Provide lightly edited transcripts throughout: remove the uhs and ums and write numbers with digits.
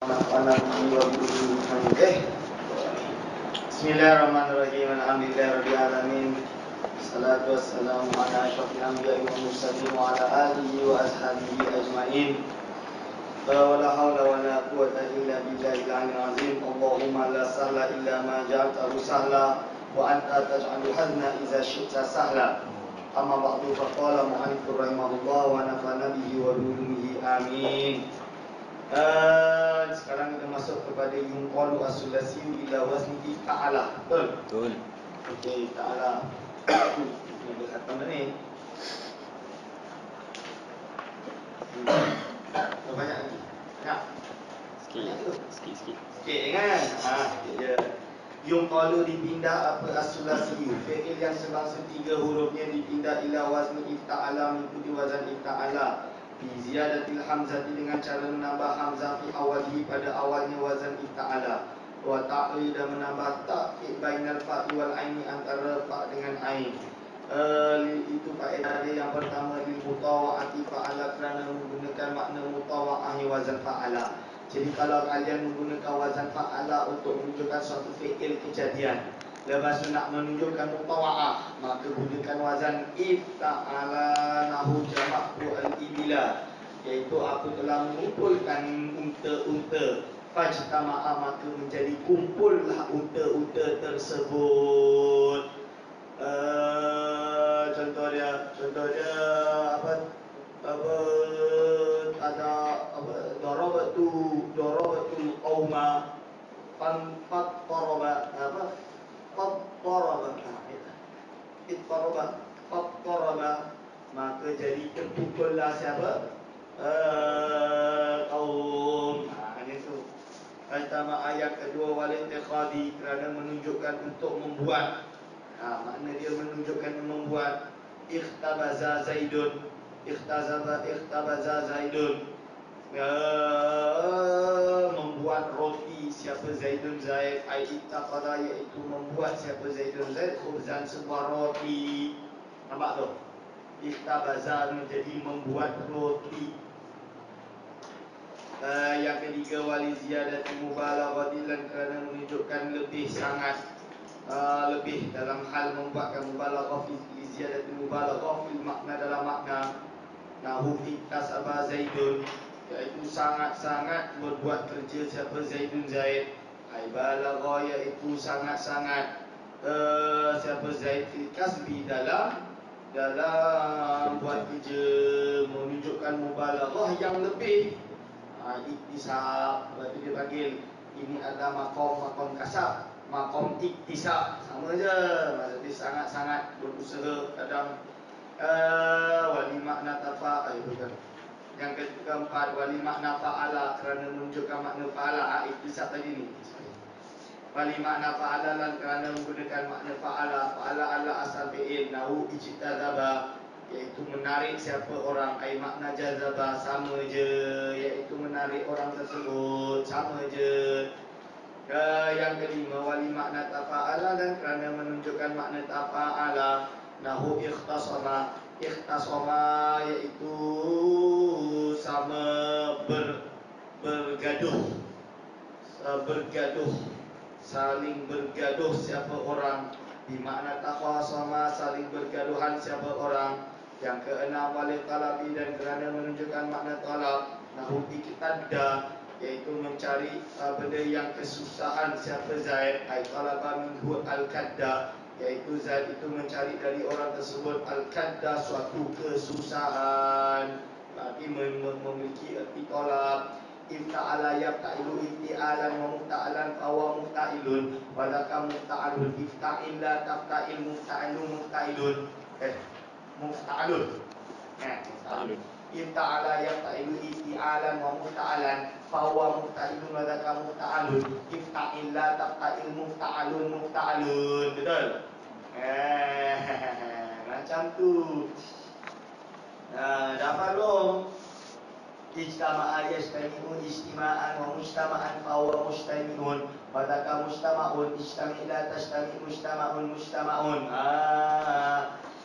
Bismillahirrahmanirrahim. Alhamdulillahirabbil alamin. Salatu wassalamu ala asyrafil anbiya'i wal mursalin wa ala alihi wa ashabihi ajmain. Wala haula wala quwwata illa billahil aliyyil azim. Allahumma la sahla illa ma ja'altahu sahla wa anta taj'alul hazna idza syi'ta sahla. Amma ba'du, faqala mu'allif rahimahullah wa nafa'ana bihi wa bi ulumihi amin. Sekarang kita masuk kepada yunqalu as-sulasi ila wazni ta'ala. Betul? Okey, ta'ala. Ini khatam dah ni. Banyak lagi. Banyak. Sikit. Okey kan? Sikit je. Yunqalu dipindah apa as-sulasi, fi'il yang sebangsa 3 hurufnya dipindah ila wazni ta'ala, mengikuti wazan ta'ala. Ziyadatil hamzati, dengan cara menambah hamzah fi awalihi, pada awalnya wazan ta'ala. Wa ta'li, dan menambah ta'kid bainal fa'i wal aini, antara fa' dengan ain. Itu faedah dia yang pertama, lil mutawa'ati fa'ala, kerana menggunakan makna mutawa'ah wazan fa'ala. Jadi kalau kalian menggunakan wazan fa'ala untuk menunjukkan suatu fi'il kejadian, lepas tu nak menunjukkan mutawa'ah, maka gunakan wazan ifta'ala nahu jama'u al-ibila, iaitu aku telah mengumpulkan unta-unta. Fajtama'a, maka menjadi kumpullah unta-unta tersebut. Contoh dia ada darabatu qauma fattaraba fattaraba, maka jadi terpukullah siapa? Qaum. Ini tu. Pertama ayat kedua, walintikhadi, kerana menunjukkan untuk membuat. Makna dia menunjukkan membuat. Ikhtabaza Zaidun, ikhtabaza Zaidun, membuat roti siapa Zaidun Zaid. Ittaqada, iaitu membuat siapa Zaidun Zaid khubzan, sebuah roti. Nampak tu? Ikhtabaza menjadi membuat roti. Yang ketiga, wali ziyadati mubalaghati, kerana menunjukkan lebih sangat, lebih dalam hal membuatkan mubalaghah fi ziyadati mubalaghah fil makna, dalam makna. Nahu iktasaba Zaidun, iaitu sangat-sangat berbuat kerja siapa Zaidun Zaid. Balagha, iaitu sangat-sangat siapa Zaid fil kasbi, dalam buat kerja, menunjukkan mubalaghah yang lebih. Iktisab, berarti dia panggil ini adalah maqam kasab, maqam iktisab, sama je, maksudnya sangat-sangat berusaha. Kadang wali makna tafa'al, yang keempat, wali makna fa'ala, kerana menunjukkan makna fa'ala. Iktisab tadi ni, wali makna fa'ala, kerana menggunakan makna fa'ala. Fa'ala adalah asal fi'il. Nahu ijtazaba, iaitu menarik siapa orang. Makna jazaba, sama je, iaitu menarik orang tersebut, sama je. Yang kelima, wali makna tafa'ala, dan kerana menunjukkan makna tafa'ala. Nahu ikhtasama, iaitu sama bergaduh, saling bergaduh siapa orang. Di makna takhasama, saling bergaduhan siapa orang. Yang keenam, wali talabi, dan kerana menunjukkan makna talab. Nahu iktadda, iaitu mencari benda yang kesusahan siapa Zaid. Talaba minhu al-kadda, iaitu Zaid itu mencari dari orang tersebut al-kadda, suatu kesusahan. Berarti memiliki erti talab. Ifta'ala yafta'ilu ifti'alan wa mufta'alan fawa mufta'ilun, walaka mufta'alun. Ifta'il la tafta'il, mufta'ilun mufta'ilun. Mufta'alun. Ifta'ala yafta'ilu ifti'alan wa mufta'alan fawa mufta'ilun, walaka mufta'alun. Ifta'il la tafta'il, mufta'alun mufta'alun. Betul? Macam tu. Dapat belum? Ijtama'a yajtami'u ijtima'an wa mujtama'an fahuwa mujtami'un, wa dzaka mujtama'un. Ijtami' la tajtami' mujtama'un mujtama'un.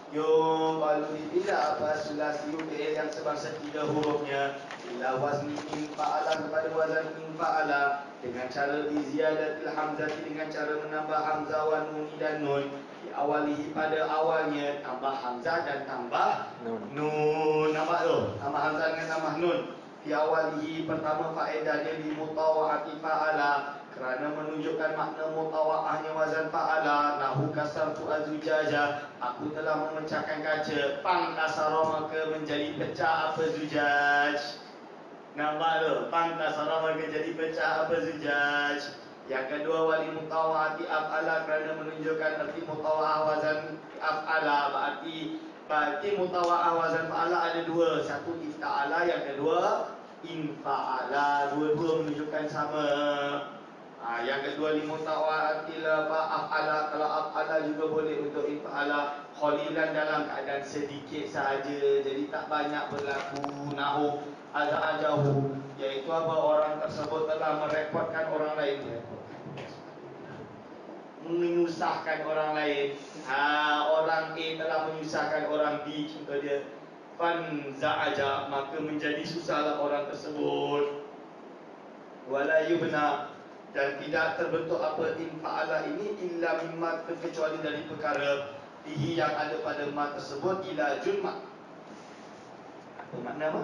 Yung kalau tidak apa sulasi fi'il yang sebangsa 3 hurufnya ila wazni infa'ala kepada wazan infa'ala dengan cara iziyadatil hamzati dengan cara menambah hamzah wa nun dan nun di awalihi pada awalnya tambah hamzah dan tambah nun. Nampak tu? Tambah hamzah dengan tambah nun. Di awalihi pertama faedah dia di mutawa'ati fa'ala kerana menunjukkan makna mutawa'ahnya wazan fa'ala. Nahu kasartu azujaja, aku telah memecahkan kaca. Pang kasara maka menjadi pecah apa zujaj. Nampak tu? Pang kasara maka jadi pecah apa zujaj. Yang kedua wali mutawa'ati af'ala kerana menunjukkan erti mutawa'ah wazan af'ala. Berarti mutawa'ah wazan fa'ala ada dua. Satu ifta'ala, yang kedua infa'ala. Dua-dua menunjukkan sama. Yang kedua limutawa'atil af'ala. Kalau af'ala juga boleh untuk infa'ala. Khalilan dalam keadaan sedikit sahaja, jadi tak banyak berlaku. Nahu azajahu, iaitu apa? Orang tersebut telah merepotkan orang lain, menyusahkan orang lain. Orang A telah menyusahkan orang B, contoh dia fanza'aja, maka menjadi susahlah orang tersebut. Wala yubna, dan tidak terbentuk apa infa'ala ini illa mimma, kecuali dari perkara fihi yang ada pada ma tersebut ilajun ma. Apa makna ma?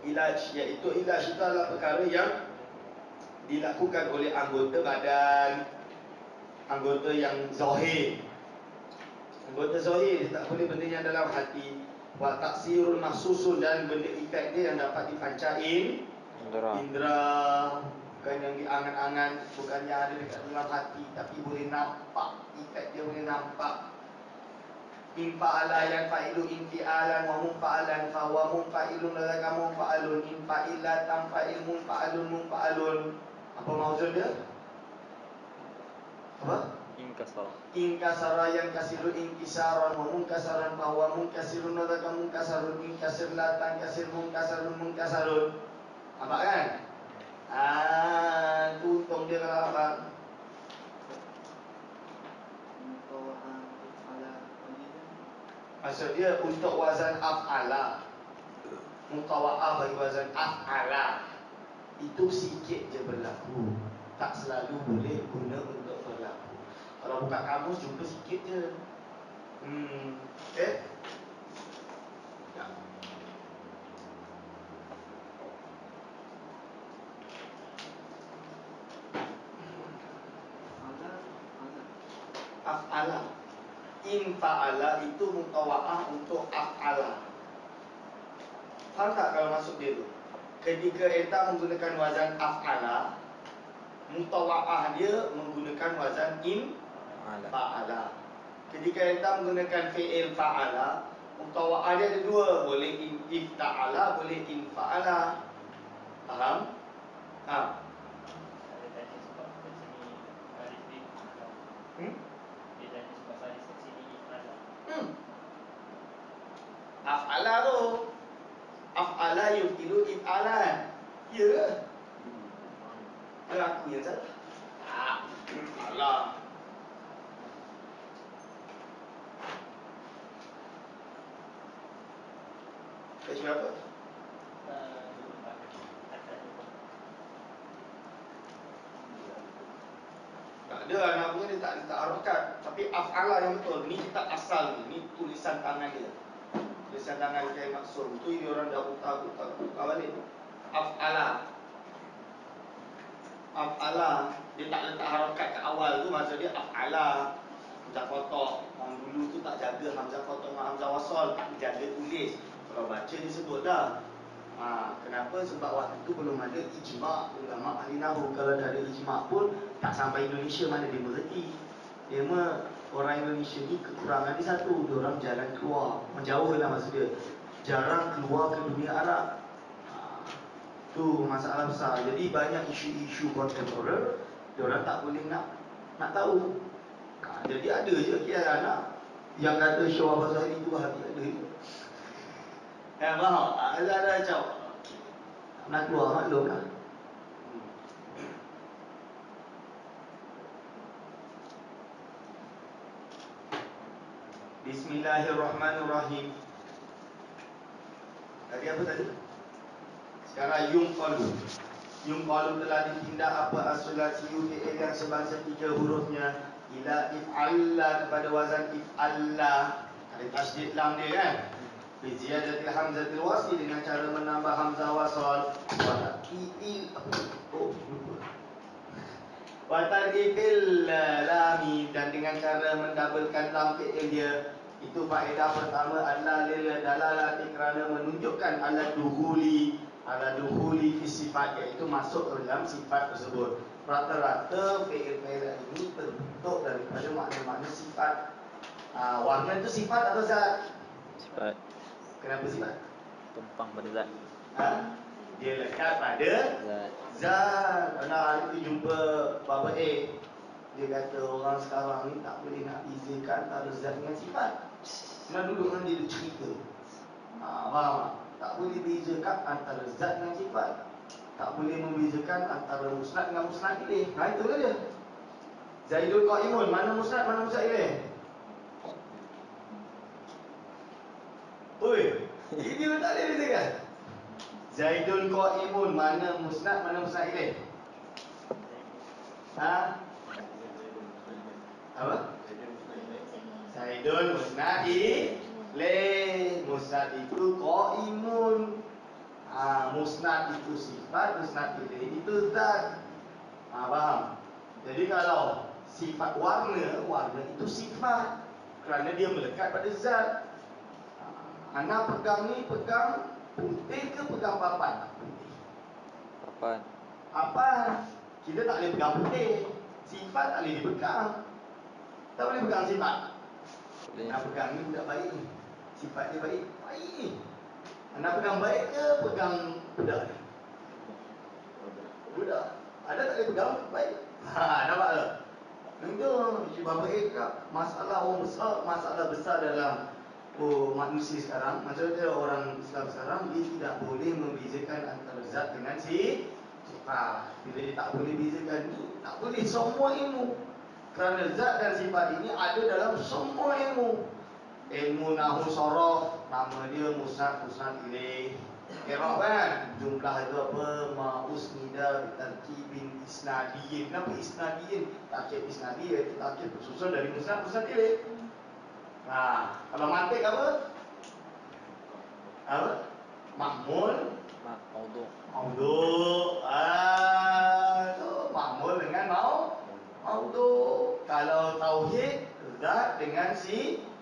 Ilaj, iaitu ilaj itu adalah perkara yang dilakukan oleh anggota badan, anggota yang zahir. Anggota zahir tak boleh benda yang dalam hati. Wa taksirul mahsusun, dan benda efek dia yang dapat dipancain indra. Bukan yang diangan-angan, bukan yang ada dekat dalam hati, tapi boleh nampak. Efek dia boleh nampak. Infa'ala yang fa'ilu infi'alan wa munfa'alan fa wa munfa'ilun ladaka munfa'alun infa'illah tanfa'il munfa'alun munfa'alun. Apa maksud dia? Apa? Inkasara yang kasirun inkisaran wa munkasaran fa wa munkasirun ladaka munkasarun inkasir la tankasir munkasarun munkasarun. Nampak kan? Untung dia kalau abang. Maksud dia untuk wazan af'ala, mutawa'ah bagi wazan af'ala, itu sikit je berlaku, tak selalu boleh guna untuk berlaku. Kalau buka kamus jumpa sikit je. Okay? Ya. Af'ala, infa'ala itu mutawa'ah untuk af'ala. Faham tak kalau masuk dia tu? Ketika kita menggunakan wazan af'ala, mutawa'ah dia menggunakan wazan infa'ala. Ketika kita menggunakan fi'il fa'ala, mutawa'ah dia ada dua, boleh ifta'ala, boleh infa'ala. Faham? Af'ala tu, af'ala yufilu if'alan. Ya ke? Aku yang salah. Af'ala. Kau apa? Tak ada anak bunga dia tak harokat. Tapi af'ala yang betul. Ni kitab asal ni. Ni tulisan tangan dia. Tulisan tangan Kiai Maksum. Tu dia orang dah buka balik. Af'ala. Af'ala. Dia tak letak harokat kat awal tu. Maksud dia af'ala. Hamzah kotak. Orang dulu tu tak jaga hamzah kotak dengan hamzah wasal. Tak jaga tulis. Kalau baca disebut dah. Kenapa? Sebab waktu tu belum ada ijma' ulama' ahli nahwu. Kalau dah ada ijma' pun tak sampai Indonesia mana dia berhenti. Dia orang Indonesia ni kekurangan dia satu, dia orang jalan keluar, menjauh lah maksud dia. Jarang keluar ke dunia Arab. Tu masalah besar. Jadi banyak isu-isu kontemporer dia orang tak boleh nak tahu. Jadi ada je kira anak yang kata Syawal Bazari tu hati ada je. Faham? Ada macam nak keluar maklum lah. Bismillahirrahmanirrahim. Tadi apa tadi? Sekarang yungqalu. Yungqalu telah ditindak apa asulasi fi'il yang sebangsa 3 hurufnya ila if'alla kepada wazan if'alla. Ada tasydid lam dia kan? Bi ziyadatil hamzatil wasli dengan cara menambah hamzah wasal wa taqil wa tarifil lami, dan dengan cara mendabelkan lam fi'il dia. Itu faedah pertama, Allah lil dalalati, kerana menunjukkan ala duhuli fi sifat, iaitu masuk ke dalam sifat tersebut. Rata-rata fi'il-fi'il ini terbentuk daripada makna-makna sifat. Warna itu sifat atau zat? Sifat. Kenapa sifat? Tumpang pada zat. Dia lekat pada zat. Pernah hari tu jumpa Baba A, dia kata orang sekarang ni tak boleh nak bezakan antara zat dengan sifat. Nak duduk dengan dia cerita. Faham? Tak boleh bezakan antara zat dengan sifat. Tak boleh membezakan antara musnad dengan musnad ilaih. Itu kan dia. Zaidul qa'imun, mana musnad, mana musnad ilaih? Oi, ini pun tak boleh bezakan. Zaidul qa'imun, mana musnad, mana musnad ilaih? Apa? Zaidun musnad ilaih. Musnad itu qa'imun. Musnad itu sifat, musnad ilaih itu zat. Faham? Jadi kalau sifat warna itu sifat, kerana dia melekat pada zat. Ana pegang ni, pegang putih ke pegang papan? Putih. Papan. Kita tak boleh pegang putih. Sifat tak boleh dipegang. Tak boleh pegang sifat. Nak pegang ni budak baik ni. Sifat dia baik. Baik ni. Nak pegang baik ke pegang budak ni? Budak. Ada tak boleh pegang baik? Nampak tak? Itu Bapa A cakap masalah orang besar, masalah besar dalam manusia sekarang. Maksudnya orang Islam sekarang, dia tidak boleh membezakan antara zat dengan sifat. Bila dia tak boleh bezakan ni, tak boleh semua ilmu. Kerana zat dan sifat ini ada dalam semua ilmu. Ilmu nahu sorof, nama dia musnad ilaih. Kira kan jumlah itu apa? Ma'usnida bitarkibin isnadiyin. Kenapa isnadiyin? Tarkib isnadi iaitu tarkib bersusun dari musnad ilaih. Kalau mantik apa? Mahmul, maudhu. Mahmul dengan maudhu. Kalau tauhid, zat dengan sifat.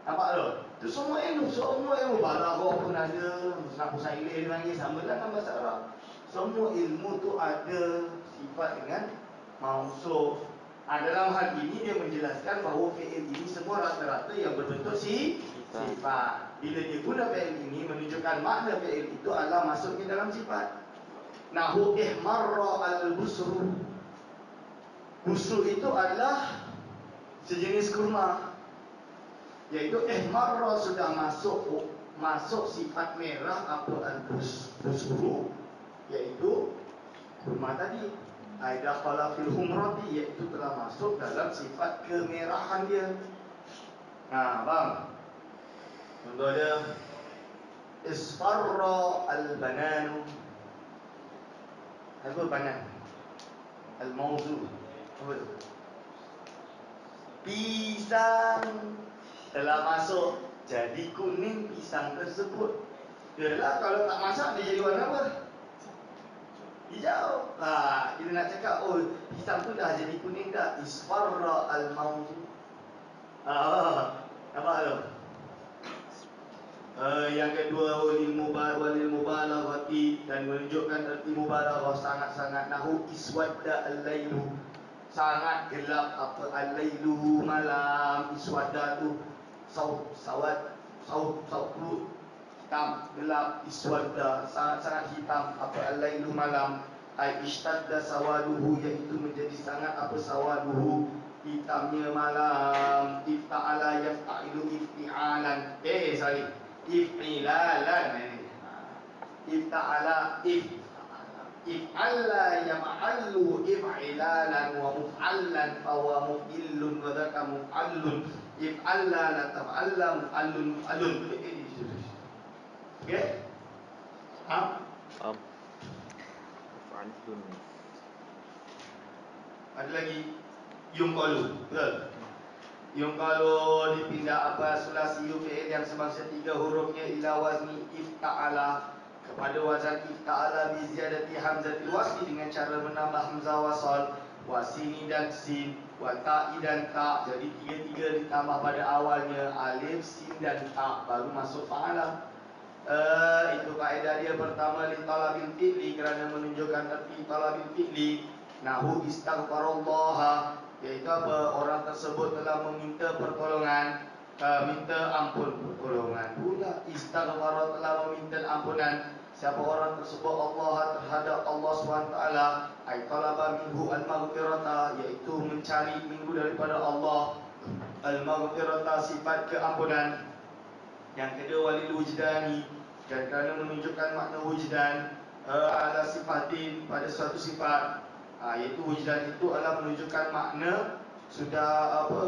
Nampak tu? Itu semua ilmu balaghah pun ada, musnad ilaih dia panggil, sama lah dalam bahasa Arab. Semua ilmu tu ada sifat dengan mausuf. Dalam hal ini dia menjelaskan bahawa fi'il ini semua rata-rata yang berbentuk sifat. Bila dia guna fi'il ini menunjukkan makna fi'il itu adalah masuknya dalam sifat. Nahu ihmarra al-busru. Busru itu adalah sejenis kurma, iaitu ihmarra sudah masuk sifat merah apa al-busru, iaitu kurma tadi. Aida khala fil humrati, iaitu telah masuk dalam sifat kemerahan dia. Faham? Contoh dia isfarra al-bananu. Apa banan? Al-mawzu. Apa tu? Pisang telah masuk, jadi kuning pisang tersebut. Yalah, kalau tak masak dia jadi warna apa? Hijau. Kita nak cakap pisang tu dah jadi kuning dah. Isfarra al-mawzu. Nampak tu? Yang kedua, walil mubalaghati, dan menunjukkan erti mubalaghah sangat-sangat. Nahu iswadda al-lailu, sangat gelap apa al-lailu, malam. Iswadda tu sawad hitam, gelap. Iswadda sangat-sangat hitam apa al-lailu, malam. Ai ishtadda sawaduhu, iaitu menjadi sangat apa sawaduhu, hitamnya malam. Ifta'ala yafta'ilu ifti'alan. If'ilalan. Ifta'ala if'alla yam'allu if'ilalan wa muf'allan fawa muf'illun wa dzaka muf'allun if'alla la taf'alla muf'allun muf'allun. Okey? Faham? Faham. Fa'alun. Ada lagi yung qalu, betul? Yung qalu dipindah apa sulasi fi'il yang sebangsa 3 hurufnya ila wazni ifta'ala, kepada wazan ifta'ala bi ziyadati hamzatil wasli, dengan cara menambah hamzah wasal, wa sini dan sin, wa ta'i dan ta. Jadi tiga-tiga ditambah pada awalnya alif, sin dan ta, baru masuk fa'ala. Itu kaedah dia pertama li talabil fi'li, kerana menunjukkan arti talabil fi'li. Nahu istaghfarallaha, iaitu apa? Orang tersebut telah meminta pertolongan, minta ampun, pertolongan pula. Istaghfara, telah meminta ampunan. Siapa orang tersebut? Allah, terhadap Allah SWT. Ay talaba minhu al-maghfirata, iaitu mencari minhu daripada Allah al-maghfirata, sifat keampunan. Yang kedua walil wujdani, dan kerana menunjukkan makna wujdan, ala sifatin, pada suatu sifat. Iaitu wujdan itu adalah menunjukkan makna sudah apa,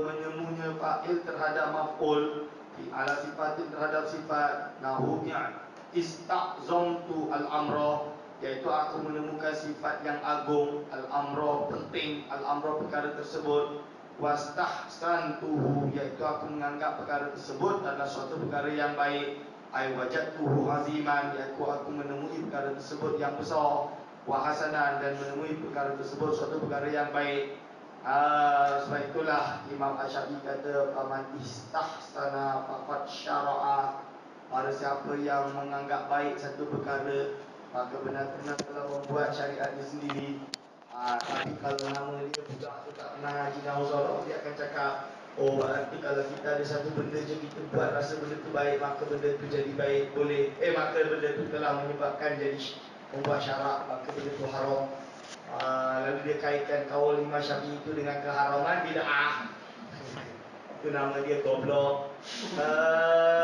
menemunya fa'il terhadap maf'ul, ala sifatin, terhadap sifat. Nahunya ista'zamtu al-amra, iaitu aku menemukan sifat yang agung, al-amra penting, al-amra perkara tersebut. Wastahsantuhu, iaitu aku menganggap perkara tersebut adalah suatu perkara yang baik. Ai wajadtuhu aziman, iaitu aku menemui perkara tersebut yang besar. Wa hasanan, dan menemui perkara tersebut suatu perkara yang baik. Sebab itulah Imam Asy-Syafi'i kata faman istahsana faqad syara'a, para siapa yang menganggap baik satu perkara, maka benar-benar telah membuat syariatnya sendiri. Tapi kalau nama dia budak tu tak pernah ngaji nahwu, dia akan cakap, oh berarti kalau kita ada satu benda je kita buat rasa benda tu baik, maka benda tu jadi baik, boleh. Maka benda tu telah menyebabkan jadi membuat syarak, maka benda tu haram. Lalu dia kaitkan kaul Imam Syafi'i itu dengan keharaman bid'ah. Itu nama dia goblok.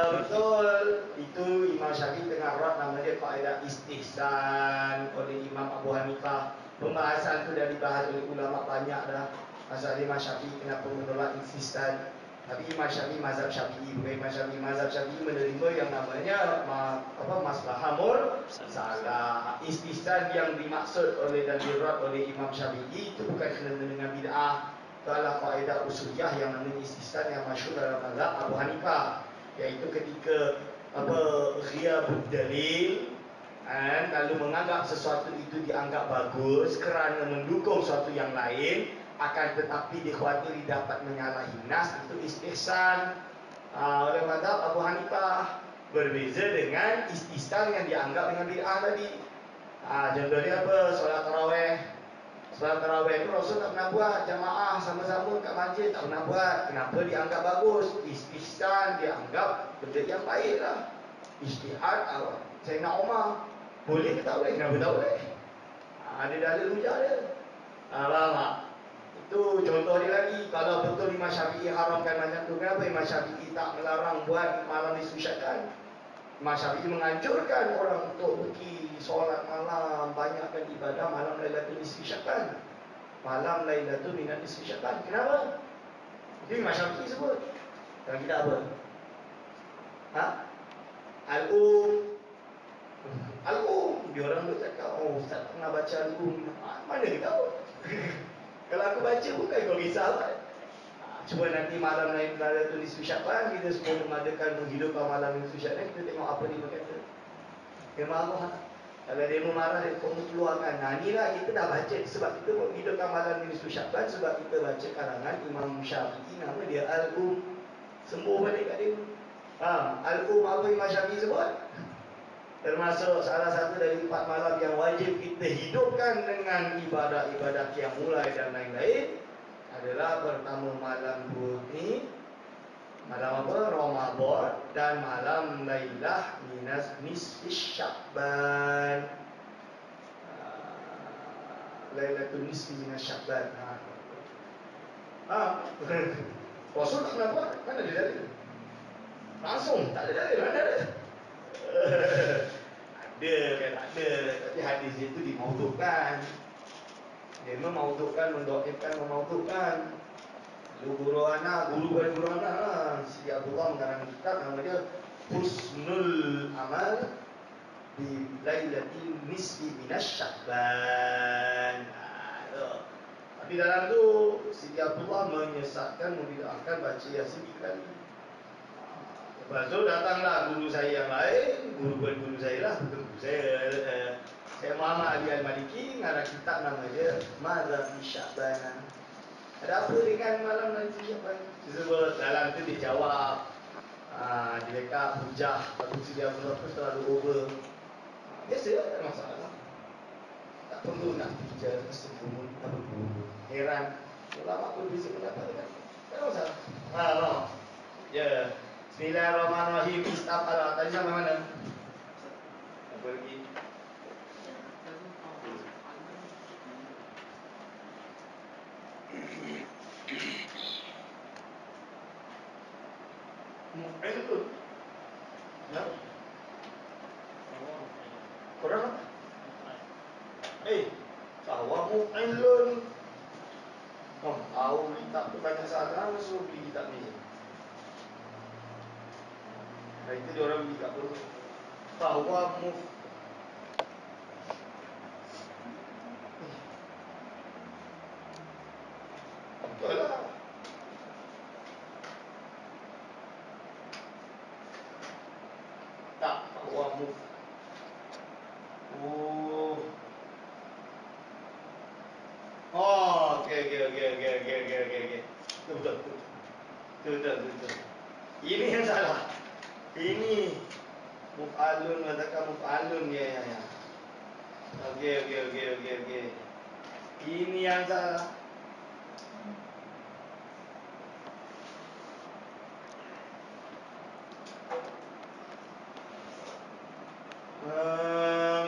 Betul. Itu Imam Syafi'i tengah rad, nama dia kaedah istihsan oleh Imam Abu Hanifah. Pembahasan tu dah dibahas oleh ulama banyak dah. Mazhab Imam Syafi'i kenapa menolak istihsan. Tapi Imam Syafi'i mazhab Syafi'i, bukan Imam Syafi'i mazhab Syafi'i menerima yang namanya maslahah salah. Istihsan yang dimaksud oleh dan dirad oleh Imam Syafi'i itu bukan kena dengan bid'ah. Itu adalah kaedah usuliyah yang namanya istihsan yang masyhur dalam mazhab Abu Hanifah, iaitu ketika ghiyabud dalil, lalu menganggap sesuatu itu dianggap bagus kerana mendukung sesuatu yang lain, akan tetapi dikhawatiri dapat menyalahi nas, itu istihsan. Oleh mazhab Abu Hanifah, berbeza dengan istihsan yang dianggap dengan bid'ah tadi. Contohnya apa? Solat tarawih. Solat tarawih itu Rasul tak pernah buat, jamaah sama-sama kat masjid tak pernah buat. Kenapa dianggap bagus? Istihsan, dianggap benda yang baik lah. Ijtihad Sayyidina Umar, boleh ke tak boleh? Kenapa tak boleh? Ada dalil hujah dia. Faham tak? Itu contoh dia lagi. Kalau betul Imam Syafi'i haramkan macam tu, kenapa Imam Syafi'i tak melarang buat malam nisfu Sya'ban? Imam Syafi'i menganjurkan orang untuk pergi solat malam, banyakkan ibadah malam Lailatul Nisfi Sya'ban, malam Lailatul Nisfi Sya'ban. Kenapa? Itu Imam Syafi'i sebut. Dan kita apa? Al-Um. Dia orang tu cakap, oh Ustaz pernah baca Al-Um. Mana dia tahu? Kalau aku baca bukan kau risau kan? Cuba nanti malam Lailatul Nisfi Sya'ban, kita semua mengadakan menghidupkan malam Nisfi Sya'ban, kita tengok apa dia berkata. Dia marah. Kalau dia marah, dia keluarkan. Inilah kita dah baca. Sebab kita menghidupkan malam Nisfi Sya'ban, sebab kita baca karangan Imam Syafi'i, nama dia Al-Um. Sembuh balik kat dia. Al-Um apa Imam Syafi'i sebut? Termasuk salah satu dari 4 malam yang wajib kita hidupkan dengan ibadah-ibadah yang mulai dan lain-lain adalah pertama malam ni, malam apa? Ramadan, dan malam Lailah Nisfi Sya'ban. Lailatul Nisfi Minas Sya'ban. Rasul tak pernah buat. Mana dia dalil? Langsung tak ada dalil. Mana ada? ada kan tak ada, tapi hadis itu dimaudhu'kan. Dia memaudhu'kan, mendoibkan, memaudhu'kan. Guru anak lah. Si Abdullah mengarang kitab nama dia Husnul Amal di Lailatul Nisfi Minas Sya'ban. Tapi dalam tu Siti Abdullah menyesatkan, membid'ahkan baca Yasin 3 kali. Lepas tu datanglah guru saya yang lain, guru saya lah, bukan guru saya Muhammad Ali Al-Maliki, ngarang kitab nama dia Madza fi Sya'ban. Ada apa dengan malam nanti Sya'ban? Sebab dalam tu dia jawab, dia dekat hujah, tapi Siti Abdullah tu terlalu over. Biasa, tak ada masalah. Tak perlu nak bicara tersembunyi, tak perlu. Heran, ulama pun bisa pendapat kan? Tak ada masalah. No. Ya. Bismillahirrahmanirrahim. Istafala. Tadi sampai mana? Apa lagi? Itu tu. Ya. Korang apa? Sawah mu'ilun. Tahu kitab tu banyak salah, suruh beli kitab ni. Itu dia orang beli kat tu. Sawah betul lah. Tak, sawah okey. Betul. Ini yang salah. Ini muf'alun, katakan muf'alun ya. Okey. Ini yang salah.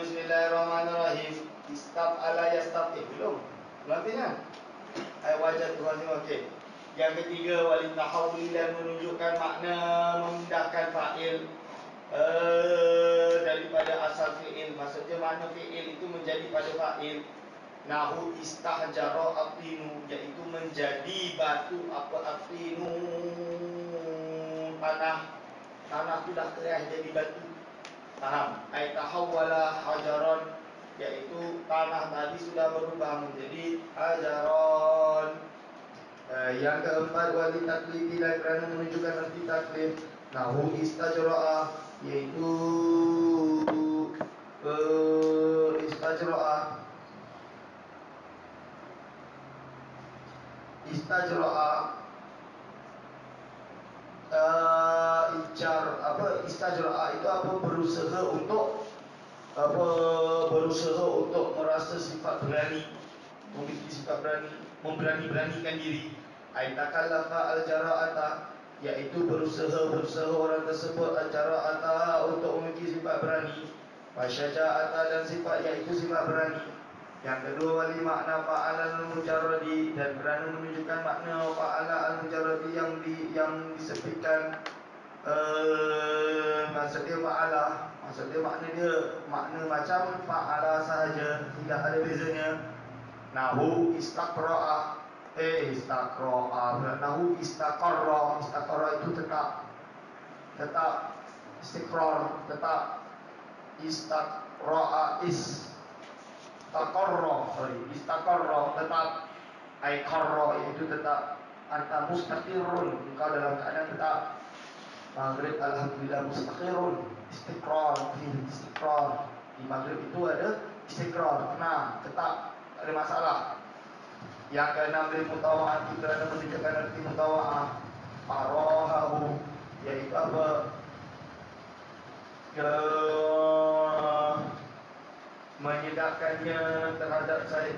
Bismillahirrahmanirrahim. Istaf'ala yastaf'il. Belum kan? Ayat wajah Tuhan ni okey. Yang ketiga, walitahawwilan, menunjukkan makna memindahkan fa'il daripada asal fi'il. Maksudnya makna fi'il itu menjadi pada fa'il. Nahu istahjara aqinu, iaitu menjadi batu apa aqinu, tanah tu dah keras jadi batu. Faham? Ai tahawwala hajaran, iaitu tanah tadi sudah berubah menjadi hajaran. Yang keempat, wali taklifi, dan kerana menunjukkan arti taklif. Nahu istajra'a, iaitu istajra'a istajra'a itu apa? Berusaha untuk merasa sifat berani, memiliki sifat berani, memberani-beranikan diri. Aitakallafa al-jara'ata, iaitu berusaha orang tersebut al-jara'ata untuk memiliki sifat berani. Wasyaja'ata, dan sifat iaitu sifat berani. Yang kedua, wali makna fa'ala al-mujarradi, dan kerana menunjukkan makna fa'ala al-mujarradi yang disebutkan. Maksudnya fa'ala, maksudnya makna macam fa'ala sahaja, tidak ada bezanya. Nahu istaqra'a, nahu istaqarra itu tetap istiqrar, tetap. Istaqarra tetap. Qarra itu tetap. Anta mustaqirrun, engkau dalam keadaan tetap. Maghrib alhamdulillah mustaqirrun, istiqrar. Di maghrib itu ada istiqrar, tenang, tetap, tak ada masalah. Yang keenam, bil mutawa'ah, kerana menunjukkan arti mutawa'ah. Farahahu, iaitu apa? Menyedapkannya terhadap Zaid.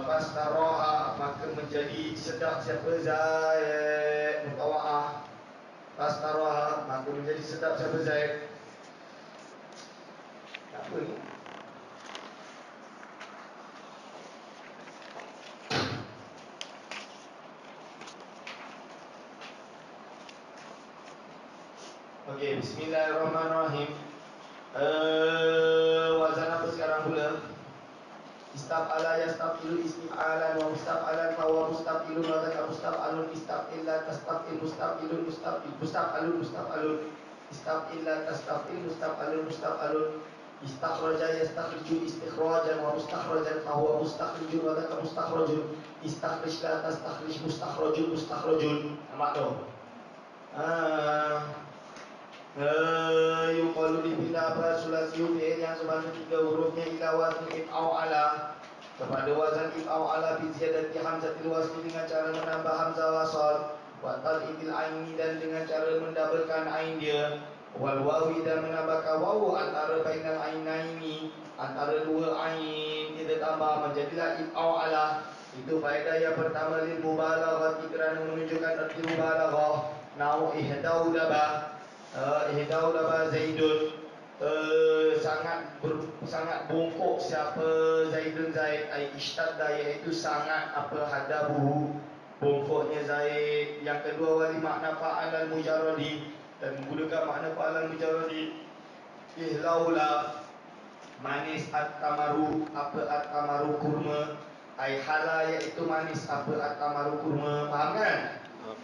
Fastaroha, maka menjadi sedap siapa? Zaid. Mutawa'ah. Fastaroha, maka menjadi sedap siapa? Zaid. Apa ni? Okey, bismillahirrahmanirrahim. mustaqilu istif'alan wa mustaf'alan wa mustaqilun wa dzaka mustaf'alun istaf'ila tastaf'il mustaqilun mustaf'il mustaf'alun mustaf'alun istaf'ila tastaf'il mustaf'alun mustaf'alun istakhraja yastakhriju istikhrajan wa mustakhrajan fa huwa mustakhrijun wa dzaka mustakhrajun istakhrij la tastakhrij mustakhrajun mustakhrajun. Nampak tu? Yuqalu dipindah apa sulasiu fi'il yang sebanyak 3 hurufnya ila wazni if'au ala kepada wazan if'au ala bi ziyadati hamzatil wasli dengan cara menambah hamzah wasal wa tal'idil aini dan dengan cara mendabelkan ain dia wal wawi dan menambahkan wawu antara bainal ainaini antara dua ain kita tambah menjadilah if'au ala. Itu faedah yang pertama lil mubalaghah kerana menunjukkan arti mubalaghah. Nau ihdau laba ihdau laba zaidun sangat bongkok siapa Zaidun Zaid ai ishtadda iaitu sangat apa hadabuhu bongkoknya Zaid. Yang kedua wali makna fa'al mujarradi dan menggunakan makna fa'al mujarradi ihlaula manis at-tamaru apa at-tamaru kurma ai hala iaitu manis apa at-tamaru kurma. Faham kan?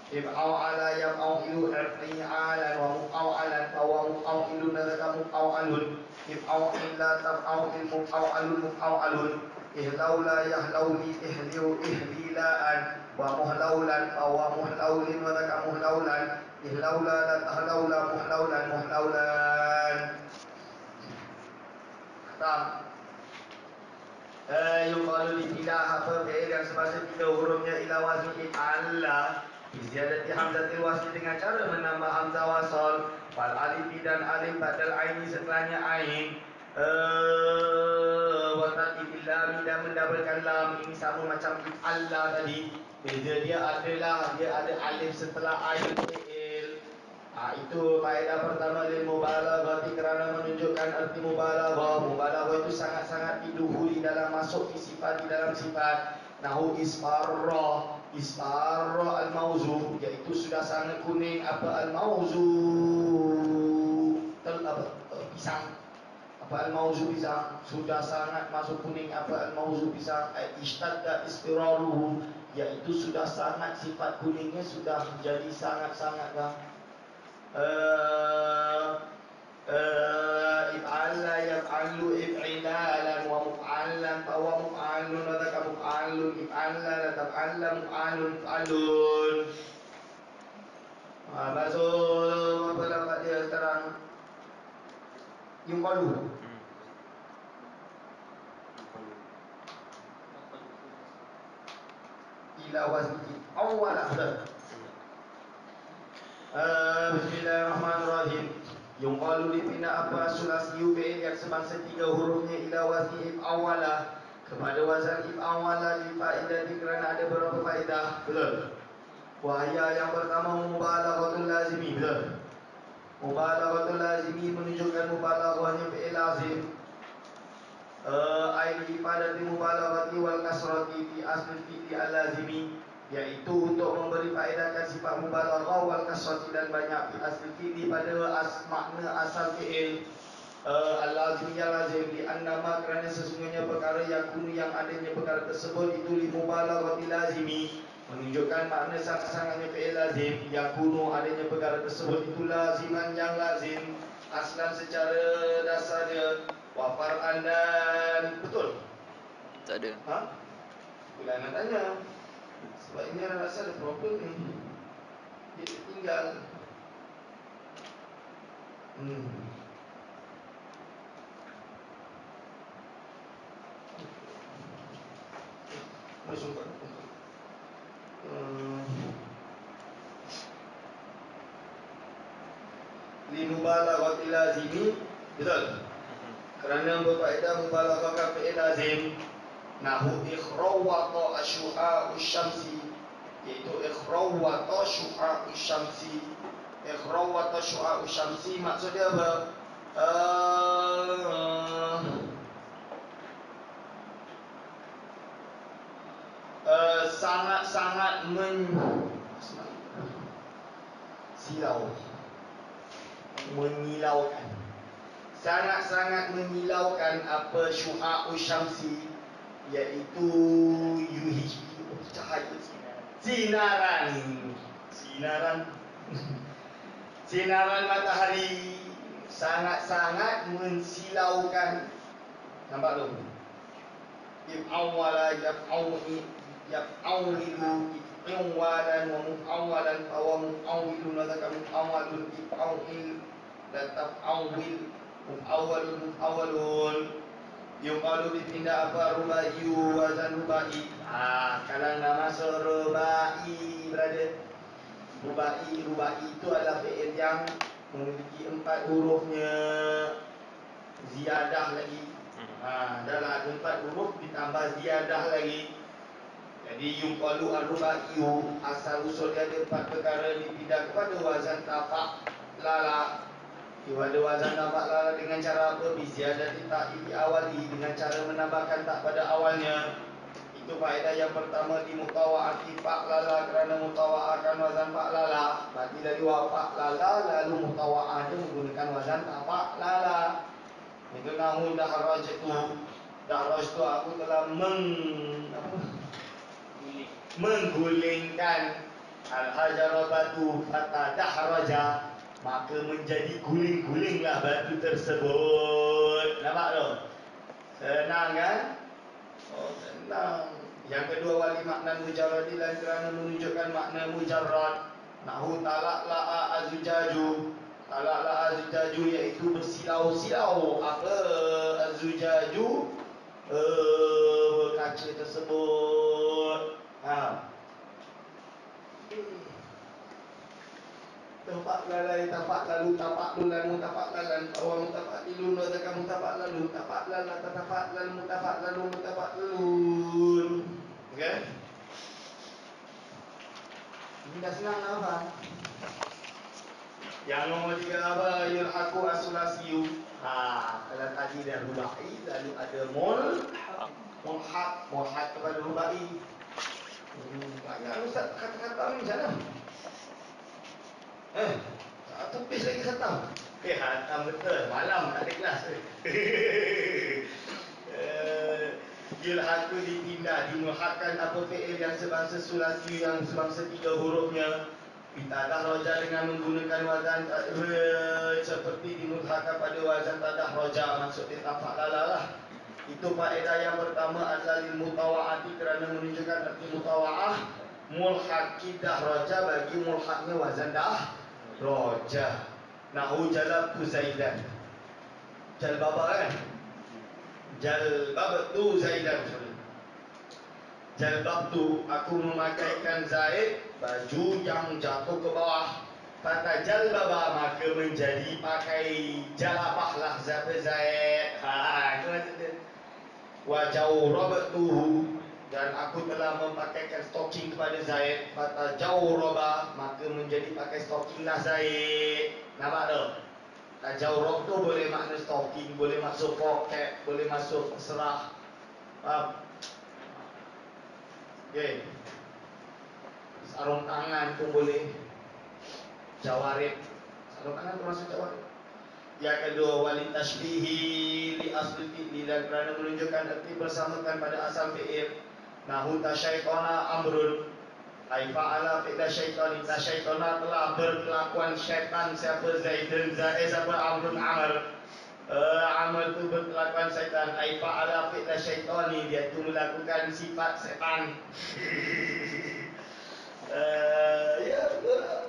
If'au ala yaf'au ilu irfi'alan wa muqaw'alan fa wa muqaw'ilun dzaka muqaw'alun if'au illa taf'au il muqaw'alun muqaw'alun ihlaula yahlauli ihliu ihlilaan wa muhlaulan fa wa muhlaulin wa dzaka muhlaulan ihlaula la tahlaula muhlaulan muhlaulan. Khatam. Yuqalu dipindah apa fi'il yang semasa 3 hurufnya ila wazni if'ala ziyadati hamzatil wasli dengan cara menambah hamzah wasal fal alif dan alif badal aini setelahnya ain wa tatil lam dan mendabelkan lam. Ini sama macam if'ala tadi, beza dia adalah dia ada alif setelah ain fi'il. Itu faedah pertama lil mubalaghah kerana menunjukkan arti mubalaghah. Mubalaghah itu sangat-sangat diduhuli dalam masuk di sifat di dalam sifat. Nahu isfarra al-mauzu iaitu sudah sangat kuning apa al-mauzu pisang apa al-mauzu pisang sudah sangat masuk kuning apa al-mauzu pisang ishtadda istiraruhu iaitu sudah sangat sifat kuningnya sudah jadi sangat-sangat dah. If'ala yaf'alu if'ilalan wa muf'alan fa wa muf'alun wa dzaka muf'alun if'ala la taf'ala muf'alun fa'alun. Masuk apa lafaz dia sekarang? Yuqalu ila wazni awwalah. Bismillahirrahmanirrahim. Yuqalu dipindah apa sulasiyu fi'il yang sebangsa 3 hurufnya ila wazni if'awala kepada wazan if'awala li faedati kerana ada beberapa faedah. Betul. Wahaya yang pertama mubalaghatul lazimi. Betul. Mubalaghatul lazimi menunjukkan mubalaghahnya fi'il lazim. Ai ifadati mubalaghati wal kasrati fi asli fi'li al-lazimi iaitu untuk memberi faedahkan sifat mubalaghah wal kasrati dan banyak fi asli fi'li pada makna asal fi'il al-lazim ya lazim di annama kerana sesungguhnya perkara yang kunu yang adanya perkara tersebut itu li mubalaghati lazimi menunjukkan makna sangat-sangatnya fi'il lazim yang kunu adanya perkara tersebut itu laziman yang lazim aslan secara dasar dia wa far'an dan betul tak ada. Bila nak tanya sebab ini saya rasa ada problem ni. Dia tertinggal. Masuk kat li mubalaghati lazimi. Betul. Kerana berfaedah mubalaghah fi'il lazim. Nahu ikhrawata asyu'a'u syamsi iaitu ikhrawata syu'a'u syamsi. Ikhrawata syu'a'u syamsi maksudnya apa? Sangat-sangat menyilaukan. Sangat-sangat menyilaukan apa syu'a'u syamsi iaitu cahaya sinaran sinaran matahari sangat-sangat mensilaukan. Nampak tu? Yaf'awwala yaf'awwilu iwalan wa muf'awwalan wa muf'awwilun wa muf'awwalun if'awwil dan taf'awwil muf'awwalun yuqalu dipindah apa rubaiyu wazan rubai. Kalau nak masuk rubai, brother, rubai itu adalah fi'il yang memiliki 4 hurufnya, ziyadah lagi. Dalam ada 4 huruf ditambah ziyadah lagi. Jadi yuqalu ar-rubaiyu, asal usul dia ada 4 perkara, dipindah kepada wazan tafa' lala. Ada wazan tafa' lala dengan cara apa? Biziyadati ta'i awali, dengan cara menambahkan tak pada awalnya. Itu faedah yang pertama di mutawa'ati fa'lala, kerana mutawa'akan wazan fa'lala. Berarti dari wa fa'lala lalu mutawa'ah itu menggunakan wazan fa'lala. Itu nahu dahraj itu. Dahraj itu aku telah menggulingkan al-hajara batu fata dahraja, maka menjadi guling-gulinglah batu tersebut. Nampak tu? Senang kan? Oh, senang. Yang kedua, wali makna mujarradilan, kerana menunjukkan makna mujarrad. Nahu talaqla'a azujaju. Talaqla'a azujaju iaitu bersilau-silau. Apa azujaju? Kaca tersebut. Tapak lalai, tapak lalu, tapak lulan, mutapak lalan, awam mutapak dilun, wazaka mutapak lalu, tapak lala, tapak lalu, mutapak lalu, mutapak lun. Okay? Ini dah senang lah, apa? Yang nombor 3 apa? Yulhaku asulasiyu. Kalau tadi dah rubai, lalu ada mulhaq kepada rubai. Banyak Ustaz kata-kata ni macam mana? Tepis lagi khatam. Khatam betul. Malam tak ada kelas. Yulhaku dipindah, dimulhaqkan apa fi'il yang sebangsa sulasi, yang sebangsa 3 hurufnya. Tadah roja dengan menggunakan wazan seperti dimulhaqkan pada wazan tadah roja, maksudnya tapak lala lah. Itu faedah yang pertama adalah lil mutawa'ati, kerana menunjukkan arti mutawa'ah. Mulhaq kidah roja bagi mulhaqnya wazan dah roja. Nahu jalabtu Zaidan. Jalbaba kan? Jalbabtu Zaidan. Jalbabtu, aku memakaikan Zaid, baju yang jatuh ke bawah. Kata jalbaba, maka menjadi pakai jalabah lah Zaid. Itu maksudnya. Wa jawrabtuhu, dan aku telah memakaikan stocking kepada Zaid. Kata jawraba, maka menjadi pakai stocking lah Zaid. Nampak tu? Jawrab tu boleh makna stocking, boleh masuk poket, boleh masuk serah. Faham? Okay. Sarung tangan pun boleh. Jawarib, sarung tangan termasuk jawarib. Yang kedua, wali tashbihi li asli fi'li, dan kerana menunjukkan erti bersamakan pada asal fi'il. Nahu tasyaitona amrun, ai fa'ala fi'la syaitani. Tasyaitona telah berkelakuan syaitan. Siapa? Zaidun, siapa? Amrun, Amr. Amr tu berkelakuan syaitan. Ai fa'ala fi'la syaitani, dia tu melakukan sifat setan. Ya betul.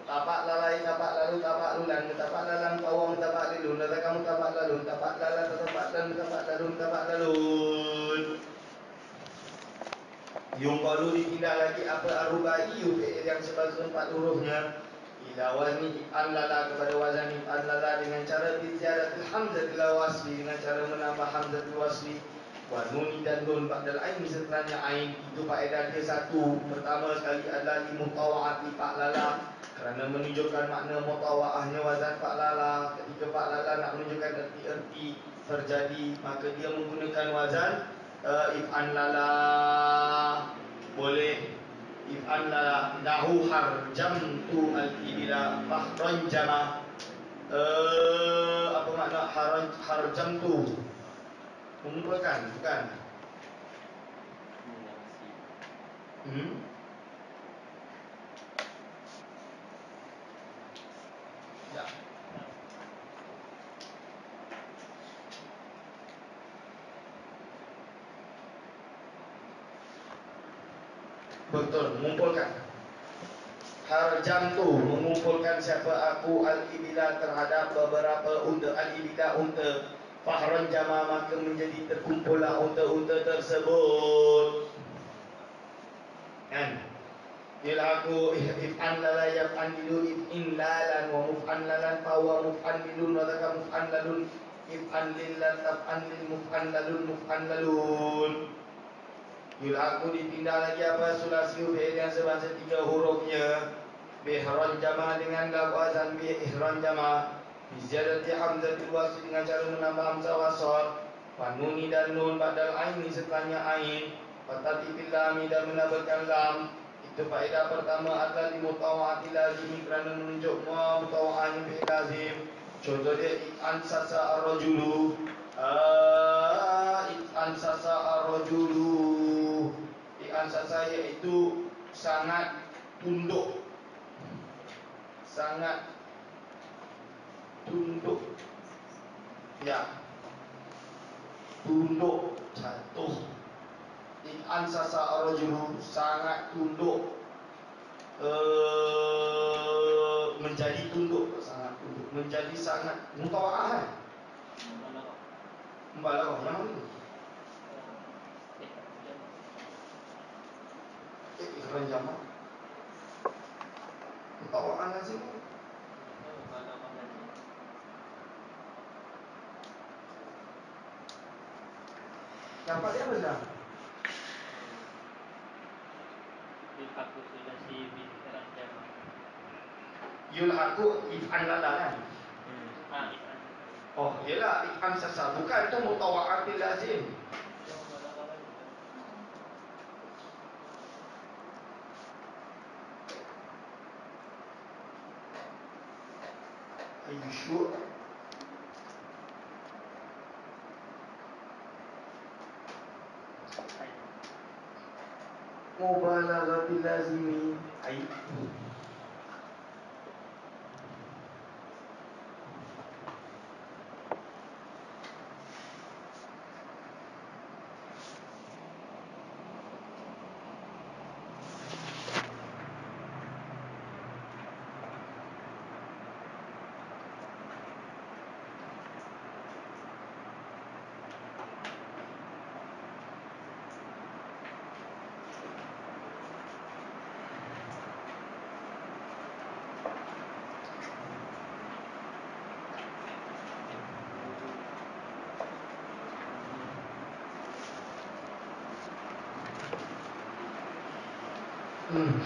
Tapak lalai, tapak lalu, tapak lulan, tapak lalang, pawang, tapak lilun, kamu tapak lalun, tapak lala, tapak dan tapak lalun, tapak lalun. Yung baru dipindah lagi apa? Ar-rubaiyu, fi'il yang sebagai 4 hurufnya. Ila wazni if'an lala, kepada wazan if'an lala, dengan cara biziyadatil hamzatil wasli, dengan cara menambah hamzatul wasli. Wa nuni dan nun ba'dal ain, setelahnya ain. Itu faedah dia 1. Pertama sekali adalah limutawa'ati fa'lala, kerana menunjukkan makna mutawa'ahnya wazan fa'lala. Ketika fa'lala nak menunjukkan erti-erti terjadi, maka dia menggunakan wazan if'an lala. Boleh if'an lala. Nahu harjamtu al-ibila fahran jama. Apa makna harjamtu? Mengumpulkan, bukan? Ya. Betul, mengumpulkan. Harjam tu mengumpulkan siapa aku al-ibila terhadap beberapa unta, al-ibila unta. Fahran jama maka menjadi terkumpullah unta-unta tersebut. Kan? Ialah aku if'an lala yaf'an lilu if'in lalan wa muf'an lalan fawa muf'an lilun wa taka muf'an lalun if'an lillan taf'an lil muf'an lalun muf'an lalun. Bila aku dipindah lagi apa sulasi fi'il yang sebahasa 3 hurufnya bihran jama dengan lafazan bihran jama biziyadati hamzatil wasl dengan cara menambah hamzah wasal panuni dan nun badal aini setelahnya ain fatati lami dan menambahkan lam. Itu faedah pertama adalah limutawa'ati lazim kerana menunjuk mutawa'ahnya fi'il lazim. Contoh dia it'an sasa ar-rajulu it'an sasa ar-rajulu. It'an sasa iaitu sangat tunduk. Sangat tunduk. Ya. Tunduk, jatuh. It'an sasa ar-rajulu sangat tunduk. Menjadi tunduk, sangat tunduk, menjadi sangat mutawa'ah. Mubalaghah yang mana ni? Ikhran jamak mutawa'ah lazim. Dapat dia apa dah? Yulhaku sulasi bihran jama. Yulhaku if'an lala kan? If'an. Oh, ialah if'an sasa. Bukan tu mutawa'atil lazim. Are you sure? Mubalaghatil lazimi. Ai.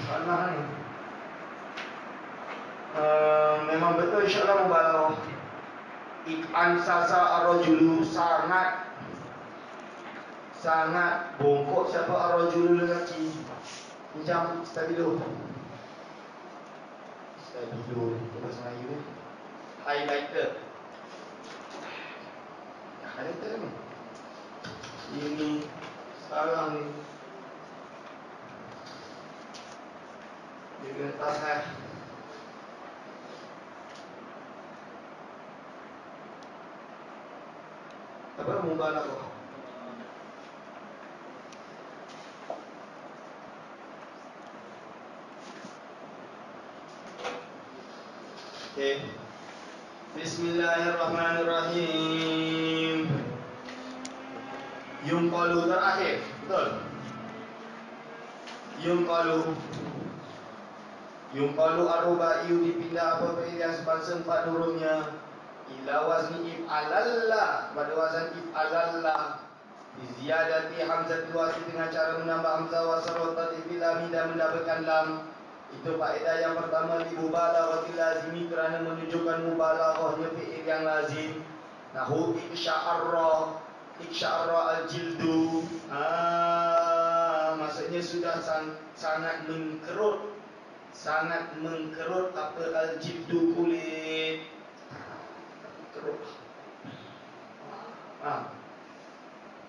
Salah ni. Memang betul insyaAllah mubalaghah. It'an sasa ar-rajulu sangat bongkok siapa ar-rajulu lelaki. Pinjam stabilo. Stabilo itu bahasa Melayu ni. Highlighter. Highlighter ni. Ini sekarang ni. Dia kena tas apa mubalaghah. Okay. Bismillahirrahmanirrahim. Yunqalu terakhir, betul? Yunqalu ar-rubai dipindah apa fi'il yang sebangsa 4 hurufnya ila wazni if'alallah, pada wazan if'alallah bi ziyadati hamzatul wasl dengan cara menambah hamzah wasl wa tadhif lam dan mendapatkan lam. Itu faedah yang pertama li mubalaghatil lazimi kerana menunjukkan mubalaghahnya fi'il yang lazim. Nahu iksya'arra al-jildu. Maksudnya sudah sangat mengkerut apa al-jildu kulit. Kerut.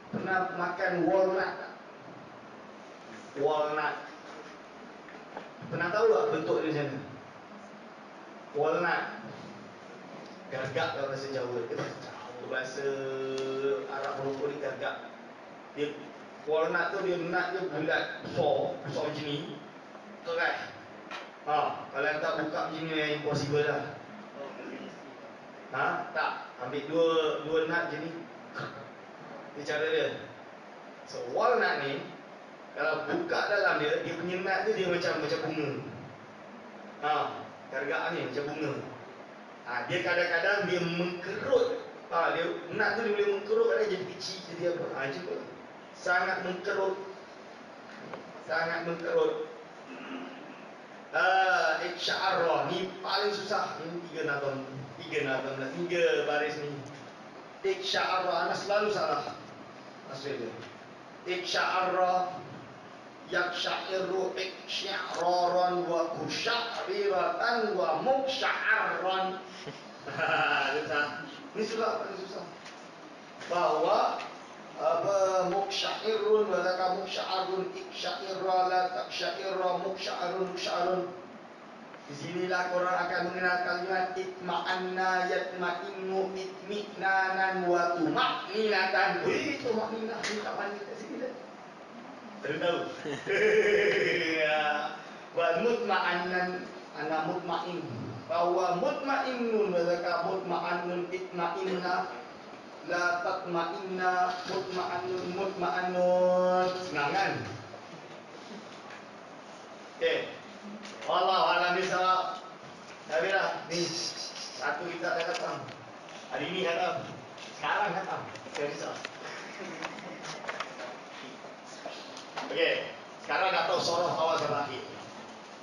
Pernah makan walnut tak? Walnut Pernah tahu tak bentuk dia macam mana? Walnut. Gargak dalam bahasa Jawa. Bahasa Arab Morocco ni gargak. Dia walnut tu dia nut dia bulat besar macam ni. Betul kan? Kalau yang tak buka macam ni impossible lah. Tak. Ambil dua nut je ni. Ini cara dia. So walnut ni kalau buka dalam dia punya nut tu dia macam bunga. Gargak ni macam bunga. Dia kadang-kadang dia mengkerut. Dia nut tu dia boleh mengkerut, kadang jadi kecil, jadi apa. Cuba. Sangat mengkerut. Iksya'arrah ni paling susah. Ini tiga baris ni. Iksya'arrah, anak selalu salah. Maksudnya Iksya'arrah, yaksya'irru, iksya'raran, wa kusya'riratan, wa muksya'arran. Ini paling susah. Bahwa muksya'irun, wa laka muksya'arun, iksya'irra, la taksya'irra, muksya'arun. Di sinilah korang akan mengenal kalimat itma'anna, yatma'innu, itmi'nanan, wa tuma'ninatan. Tuma'ninah ni tak mana kat sini dah. Baru tahu. Wa mutma'annan, ana mutma'in. Bahwa mutma'innun, wa laka mutma'annun, itma'inna, la tatma'inna, mutma'annun. Senang kan? Wallahu a'lam bishawab. Habis dah. Ni satu kita dah khatam. Hari ni khatam. Sekarang khatam. Jangan risau. Okey. Sekarang dah tahu surah awal sampai akhir.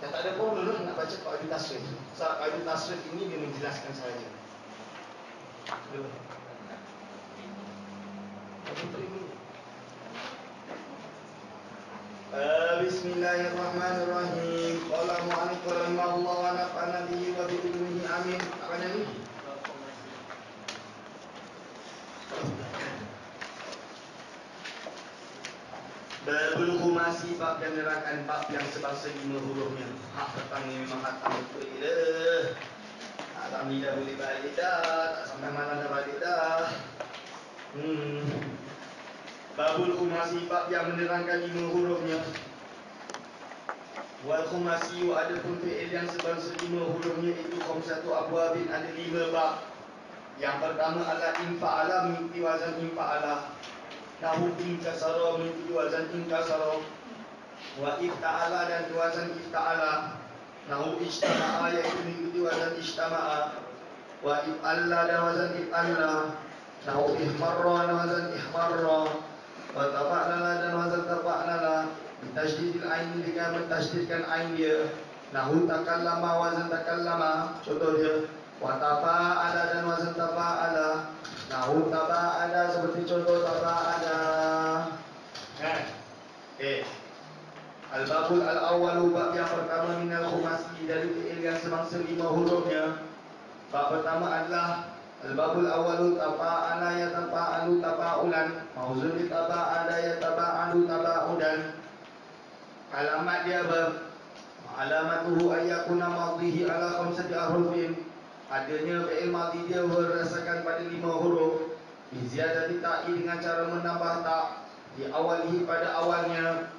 Yang tak ada pun dulu nak baca Qaidul Tasrif. Surah Qaidul Tasrif ini dia menjelaskan sahaja. Dulu. Bismillahirrahmanirrahim. Qala mu'allif rahimahullah wa nafa'ana bihi wa bi ilmihi amin. Apa ni? Babul khumasi, bab yang menerangkan bab yang sebangsa 5 hurufnya. Hak petang ni memang khatam betul dah. Tak ni dah boleh balik dah. Tak sampai malam dah balik dah. Babul khumasi, bab yang menerangkan 5 hurufnya. Wal khumasi, wa adapun fi'il yang sebangsa 5 hurufnya itu khamsatu abwabin, ada 5 bab. Yang pertama adalah infa'ala, mengikuti wazan infa'ala. Nahu inkasara, mengikuti wazan inkasara. Wa ifta'ala, dan wazan ifta'ala. Nahu ijtama'a, iaitu mengikuti wazan ijtama'a. Wa if'alla, dan wazan if'alla. Nahu ihmarra, dan wazan ihmarra. Wa tafa'lala, dan wazan tafa'lala. Bitasydidil ain, dengan mentasydidkan ain dia. Nahu takallama, wazan takallama. Contoh dia. Wa tafa'ala, dan wazan tafa'ala. Nahu taba'ala, seperti contoh taba'ala. Al-babul al-awwalu, bab yang pertama minal khumasi, dari fi'il yang semangsa 5 hurufnya. Bab pertama adalah al-babul awwalu taba'ala yatafa'alu tafa'ulan. Mauzun li taba'ala yataba'alu taba'udan. Alamat dia apa? Alamatuhu ayyakuna madhihi ala khamsati ahrufin. Adanya fi'il madhi dia berdasarkan pada 5 huruf. Ziyadati ta'i, dengan cara menambah ta' di awalihi, pada awalnya.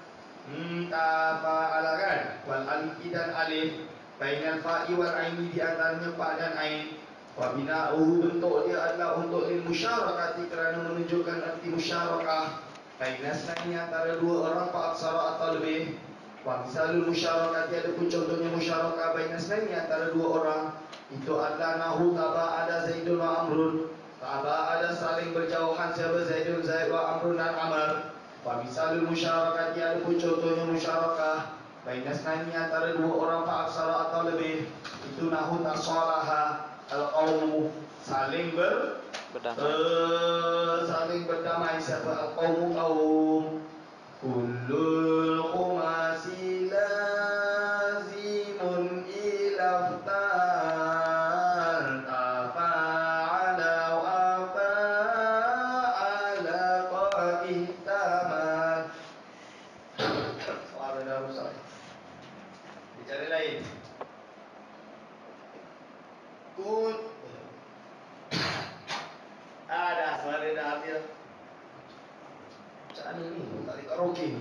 Tafa'ala kan? Wal alifi, dan alif. Bainal fa'i wal aini, di antaranya fa dan ain. Wa bina'uhu, bentuk dia adalah untuk lil musyarakati, kerana menunjukkan arti musyarakah. Bainasnaini, antara 2 orang, fa aksara atau lebih. Wa misalul musyarakati, adapun contohnya musyarakah bainasnaini, antara 2 orang. Itu adalah nahu taba'ada Zaidun wa Amrun. Taba'ada, saling berjauhan, siapa? Zaidun, Zaid, wa Amrun, dan Amr. Wa misalul musyarakati, adapun contohnya musyarakah bainasnaini, antara 2 orang, fa aksara atau lebih. Itu nahu tasalaha al-qawmu, saling berdamai. Siapa? Al-qawmu, qawm. Kullul khumasi lazimun ilaftan tafa'ala wa fa'ala qa'ihtaman. Suara dah rusak. Bicara dia. Macam mana ni? Tak boleh karaoke ni.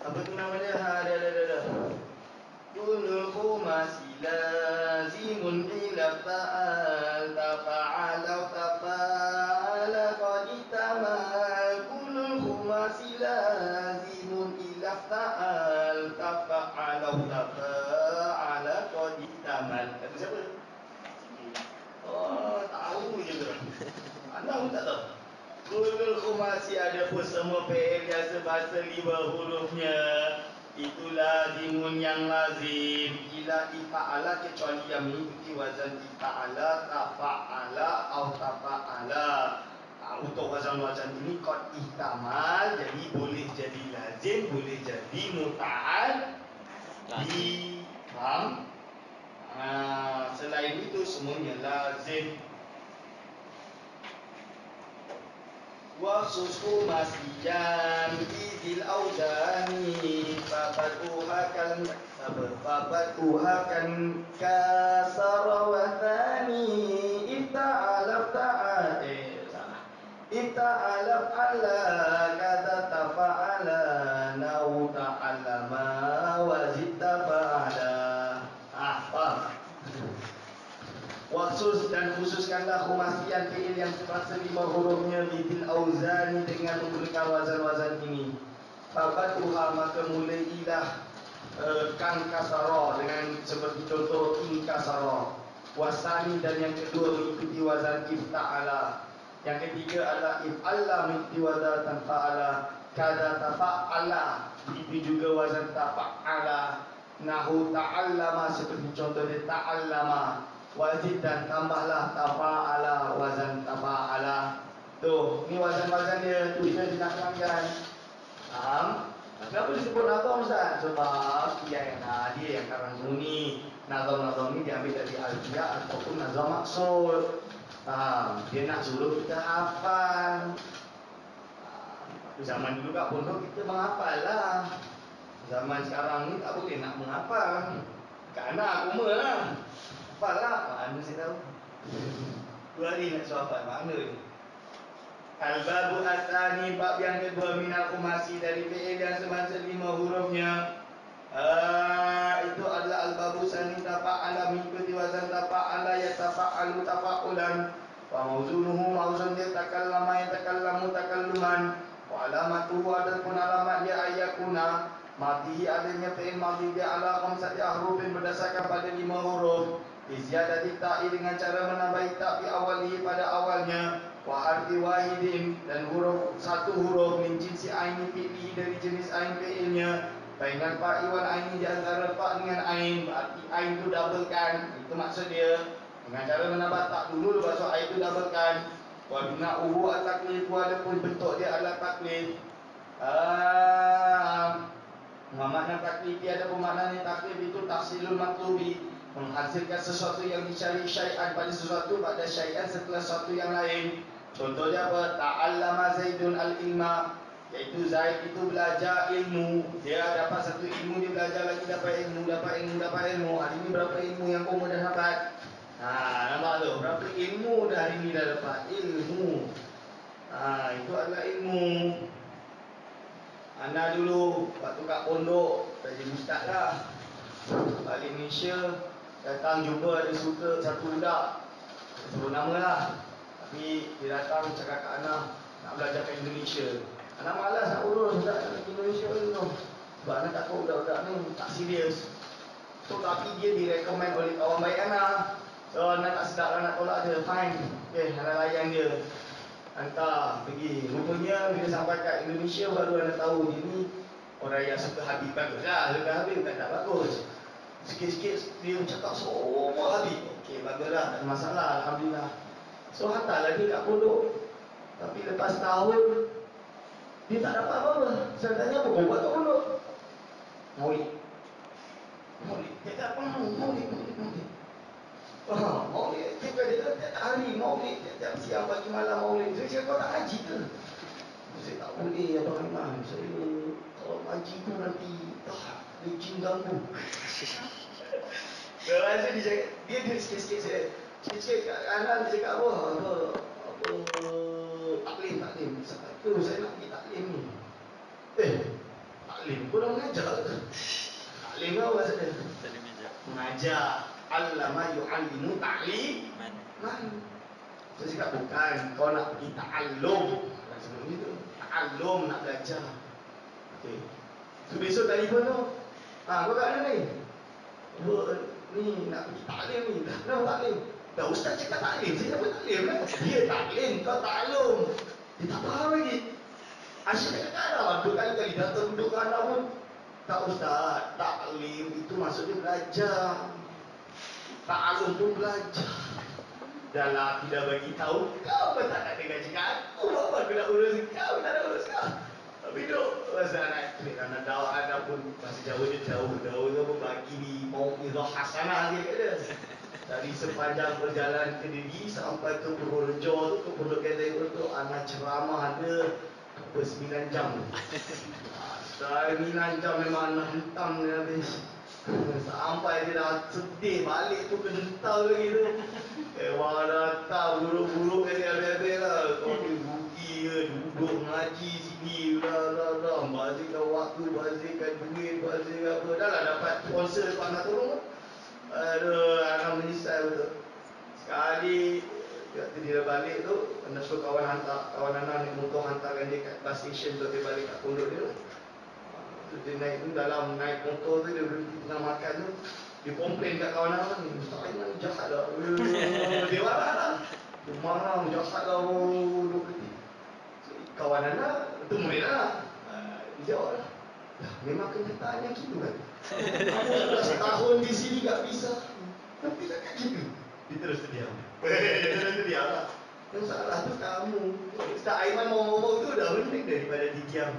Apa tu nama dia? Dah. Kulul khumasi lazimun ila fa'al tafa'ala tafa'ala qad itamal. Kulul khumasi lazimun ila fa'al tafa'ala tafa'ala qad itamal. Kata siapa? Oh, tahu je tu. Anda pun tak tahu. Kulul khumasi ada pun semua fi'il biasa bahasa 5 hurufnya. Itu lazimun yang lazim. Ila ifa'ala kecuali yang mengikuti wazan ifa'ala, tafa'ala atau tafa'ala. Untuk wazan-wazan ini qad ihtamal, jadi boleh jadi lazim, boleh jadi muta'al. Faham? Selain itu semuanya lazim. Waksusu masiyan bidil auzani Fabatuha kan kasara wa thani Ifta'alaf Ifta'alaf ala kata tafa'ala Nau ta'alama wazid tafa'ala. Faham? Waksus dan khususkanlah khumasian fi'il yang sepasa 5 hurufnya bidil auzani dengan menggunakan wazan-wazan ini. Fabatuha maka mulailah kan kasara dengan seperti contoh in kasara. Wasani dan yang kedua mengikuti wazan ifta'ala. Yang ketiga adalah if'alla mengikuti wazan tanfa'ala. Kada tafa'ala itu juga wazan tafa'ala. Nahu ta'allama seperti contoh dia ta'allama. Wazid dan tambahlah tafa'ala wazan tafa'ala. Tuh, ni wazan-wazan dia tu kita nak terangkan. Faham? Kenapa disebut nazam Ustaz? Sebab dia yang karang bunyi. Nazam-nazam ni diambil dari alfiyah ataupun nazam maksud. Faham? Dia nak suruh kita hafal. Zaman dulu kat pondok kita menghafal lah. Zaman sekarang ni tak boleh nak menghafal. Kerana aku lah. Hafal lah, mana saya tahu. 2 hari nak suruh hafal, mana ni? Al-babu as-sani, bab yang kedua minal khumasi dari fi'il yang semasa 5 hurufnya. Itu adalah al-babu sani tafa'ala mengikuti wazan tafa'ala ya tafa'alu tafa'ulan. Wa mauzunuhu mauzun dia takallama ya takallamu takalluman. Wa alamatuhu adapun alamat dia ayakuna. Matihi adanya fi'il mati dia ala khamsati ahrufin berdasarkan pada 5 huruf. Iziyadati ta'i dengan cara menambahi ta' fi awalihi pada awalnya. Wa harfi wahidin dan huruf satu huruf min jinsi aini fi'li dari jenis ain fi'ilnya. Bainal fa'i wal aini di antara fa' dengan ain. Berarti ain itu doublekan. Itu maksud dia. Dengan cara menambah ta' dulu lepas tu ain itu doublekan. Wa bina'uhu at-taklif walaupun bentuk dia adalah taklif. Makna taklif ada pemaknaan taklif itu tahsilul matlubi. Menghasilkan sesuatu yang dicari syai'an pada sesuatu pada syai'an setelah sesuatu yang lain. Contohnya apa? Ta'allama Zaidun al-ilma, iaitu Zaid itu belajar ilmu. Dia dapat satu ilmu, dia belajar lagi dapat ilmu. Hari ini berapa ilmu yang kamu dah dapat? Nampak tu? Berapa ilmu dah hari ini dah dapat? Ilmu. Itu adalah ilmu. Anda dulu waktu kat pondok dah jadi ustaz lah. Balik Malaysia datang jumpa ada satu budak, sebut nama lah. Tapi dia datang cakap kat Ana nak belajar kat Indonesia. Ana malas nak urus budak kat Indonesia tu. Sebab Ana takut budak-budak ni tak serius. So tapi dia direkomend oleh kawan baik Ana. So Ana tak sedap lah nak tolak dia. Fine, okay, Ana layan dia. Hantar pergi. Rupanya bila sampai kat Indonesia baru Ana tahu dia ni orang yang suka Habib. Bagus lah, suka Habib bukan tak bagus. Sikit-sikit dia cakap semua Habib. Okey, baguslah, tak ada masalah, alhamdulillah. So hantarlah dia kat pondok. Tapi lepas tahun dia tak dapat apa-apa. Saya tanya apa kau buat kat pondok? Maulid. Dia tak apa? Maulid. Maulid. Tiap hari Maulid. Tiap siang pagi malam Maulid. Saya cakap kau tak haji ke? Saya tak boleh Abang Iman. Saya kalau haji tu nanti licin ganggu. Dia rasa dia sikit-sikit saya. Sikit-sikit Ana dia cakap apa taklim. Tu saya nak pergi taklim ni. Taklim pun dah mengajar ke? Taklim apa maksudnya? Taklim meja. Mengajar. Allama yu'allimu ta'liman. Saya cakap bukan. Kau nak pergi ta'allum. Sebelum itu ta'allum, nak belajar. Okey. So besok telefon tu. Kau kat mana ni? Ni nak pergi taklim ni. Dah taklim. Dah ustaz cakap taklim. Saya apa taklim lah. Dia taklim, kau ta'allum. Dia tak faham lagi. Asyik kata dah. Berkali-kali datang duduk ke anak pun. Tak ustaz, taklim itu maksudnya belajar. Ta'allum pun belajar. Dah lah, tidak bagi tahu. Kau pun tak nak dengar cakap aku. Apa aku nak urus kau, tak nak urus kau. Tapi duduk bahasa anak dakwah ada pun bahasa Jawa dia jauh tu pun bagi di mau'izah hasanah dia kata. Dari sepanjang perjalanan ke Kediri sampai ke Purworejo tu, ke Pondok Gede tu anak ceramah ada 9 jam. 9 jam memang anak hentam dia habis. Sampai dia dah sedih balik tu kental lagi tu. Wah datang buruk-buruk kali habis-habis lah. Kopi buki ke, duduk ngaji sini. Dah. Bazirkan waktu, bazirkan duit, bazirkan apa. Dah lah dapat sponsor depan nak tolong. Aduh, anak menyesal betul. Sekali waktu dia dah balik tu, anak suruh kawan anak naik motor hantarkan dia kat bus station tu, dia balik kat pondok dia tu. Dia naik tu, dalam naik motor tu, dia berhenti tengah makan tu. Dia komplain kat kawan anak ni, Ustaz Aiman jahat lah. Dia marah lah. Dia marah, jahat lah. Kawan anak, tu murid lah. Dia jawab lah. Memang kenyataannya gitu kan. Aku dah setahun di sini tak bisa. Tapi takkan gitu. Dia terus terdiam. Dia terus terdiam lah. Yang salah tu kamu. Ustaz Aiman mau ngomong tu dah mending daripada didiam.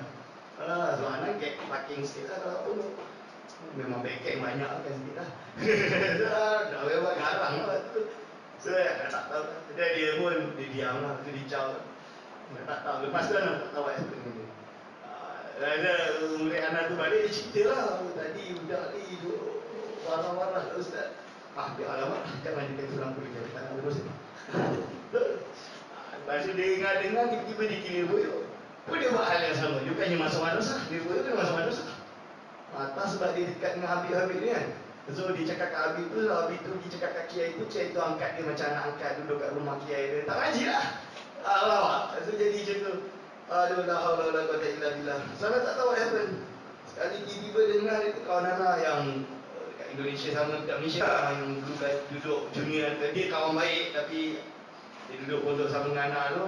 So anak gap parking sikit lah kalau pun. Memang backing banyak kan sikit lah. Dah memang garang lah tu. So tak tahu. Dia pun dia diam lah. Dia dicau. Tak tahu. Lepas tu anak tak tahu apa yang dia. Ada murid anak tu balik, dia cerita lah. Tadi budak ni warah-warah lah ustaz. Dia alamak, jangan dia kata orang kulit. Tak nak urus. Lepas tu dia dengar, tiba-tiba dia kira boyok. Pun dia buat hal yang sama. Dia bukannya masuk madrasah. Dia boyok dia masuk madrasah. Atas sebab dia dekat dengan Habib-Habib ni kan. So dia cakap kat Habib tu, Habib tu dia cakap kat Kiai tu angkat dia macam nak angkat duduk kat rumah Kiai dia. Tak ngaji lah. Alamak. So jadi macam tu. Aduh, la haula wala quwwata illa billah. Saya tak tahu what happen. Sekali tiba-tiba dengar itu kawan anak yang dekat Indonesia sama dekat Malaysia yang dulu duduk junior dia kawan baik tapi dia duduk pondok sama dengan anak tu.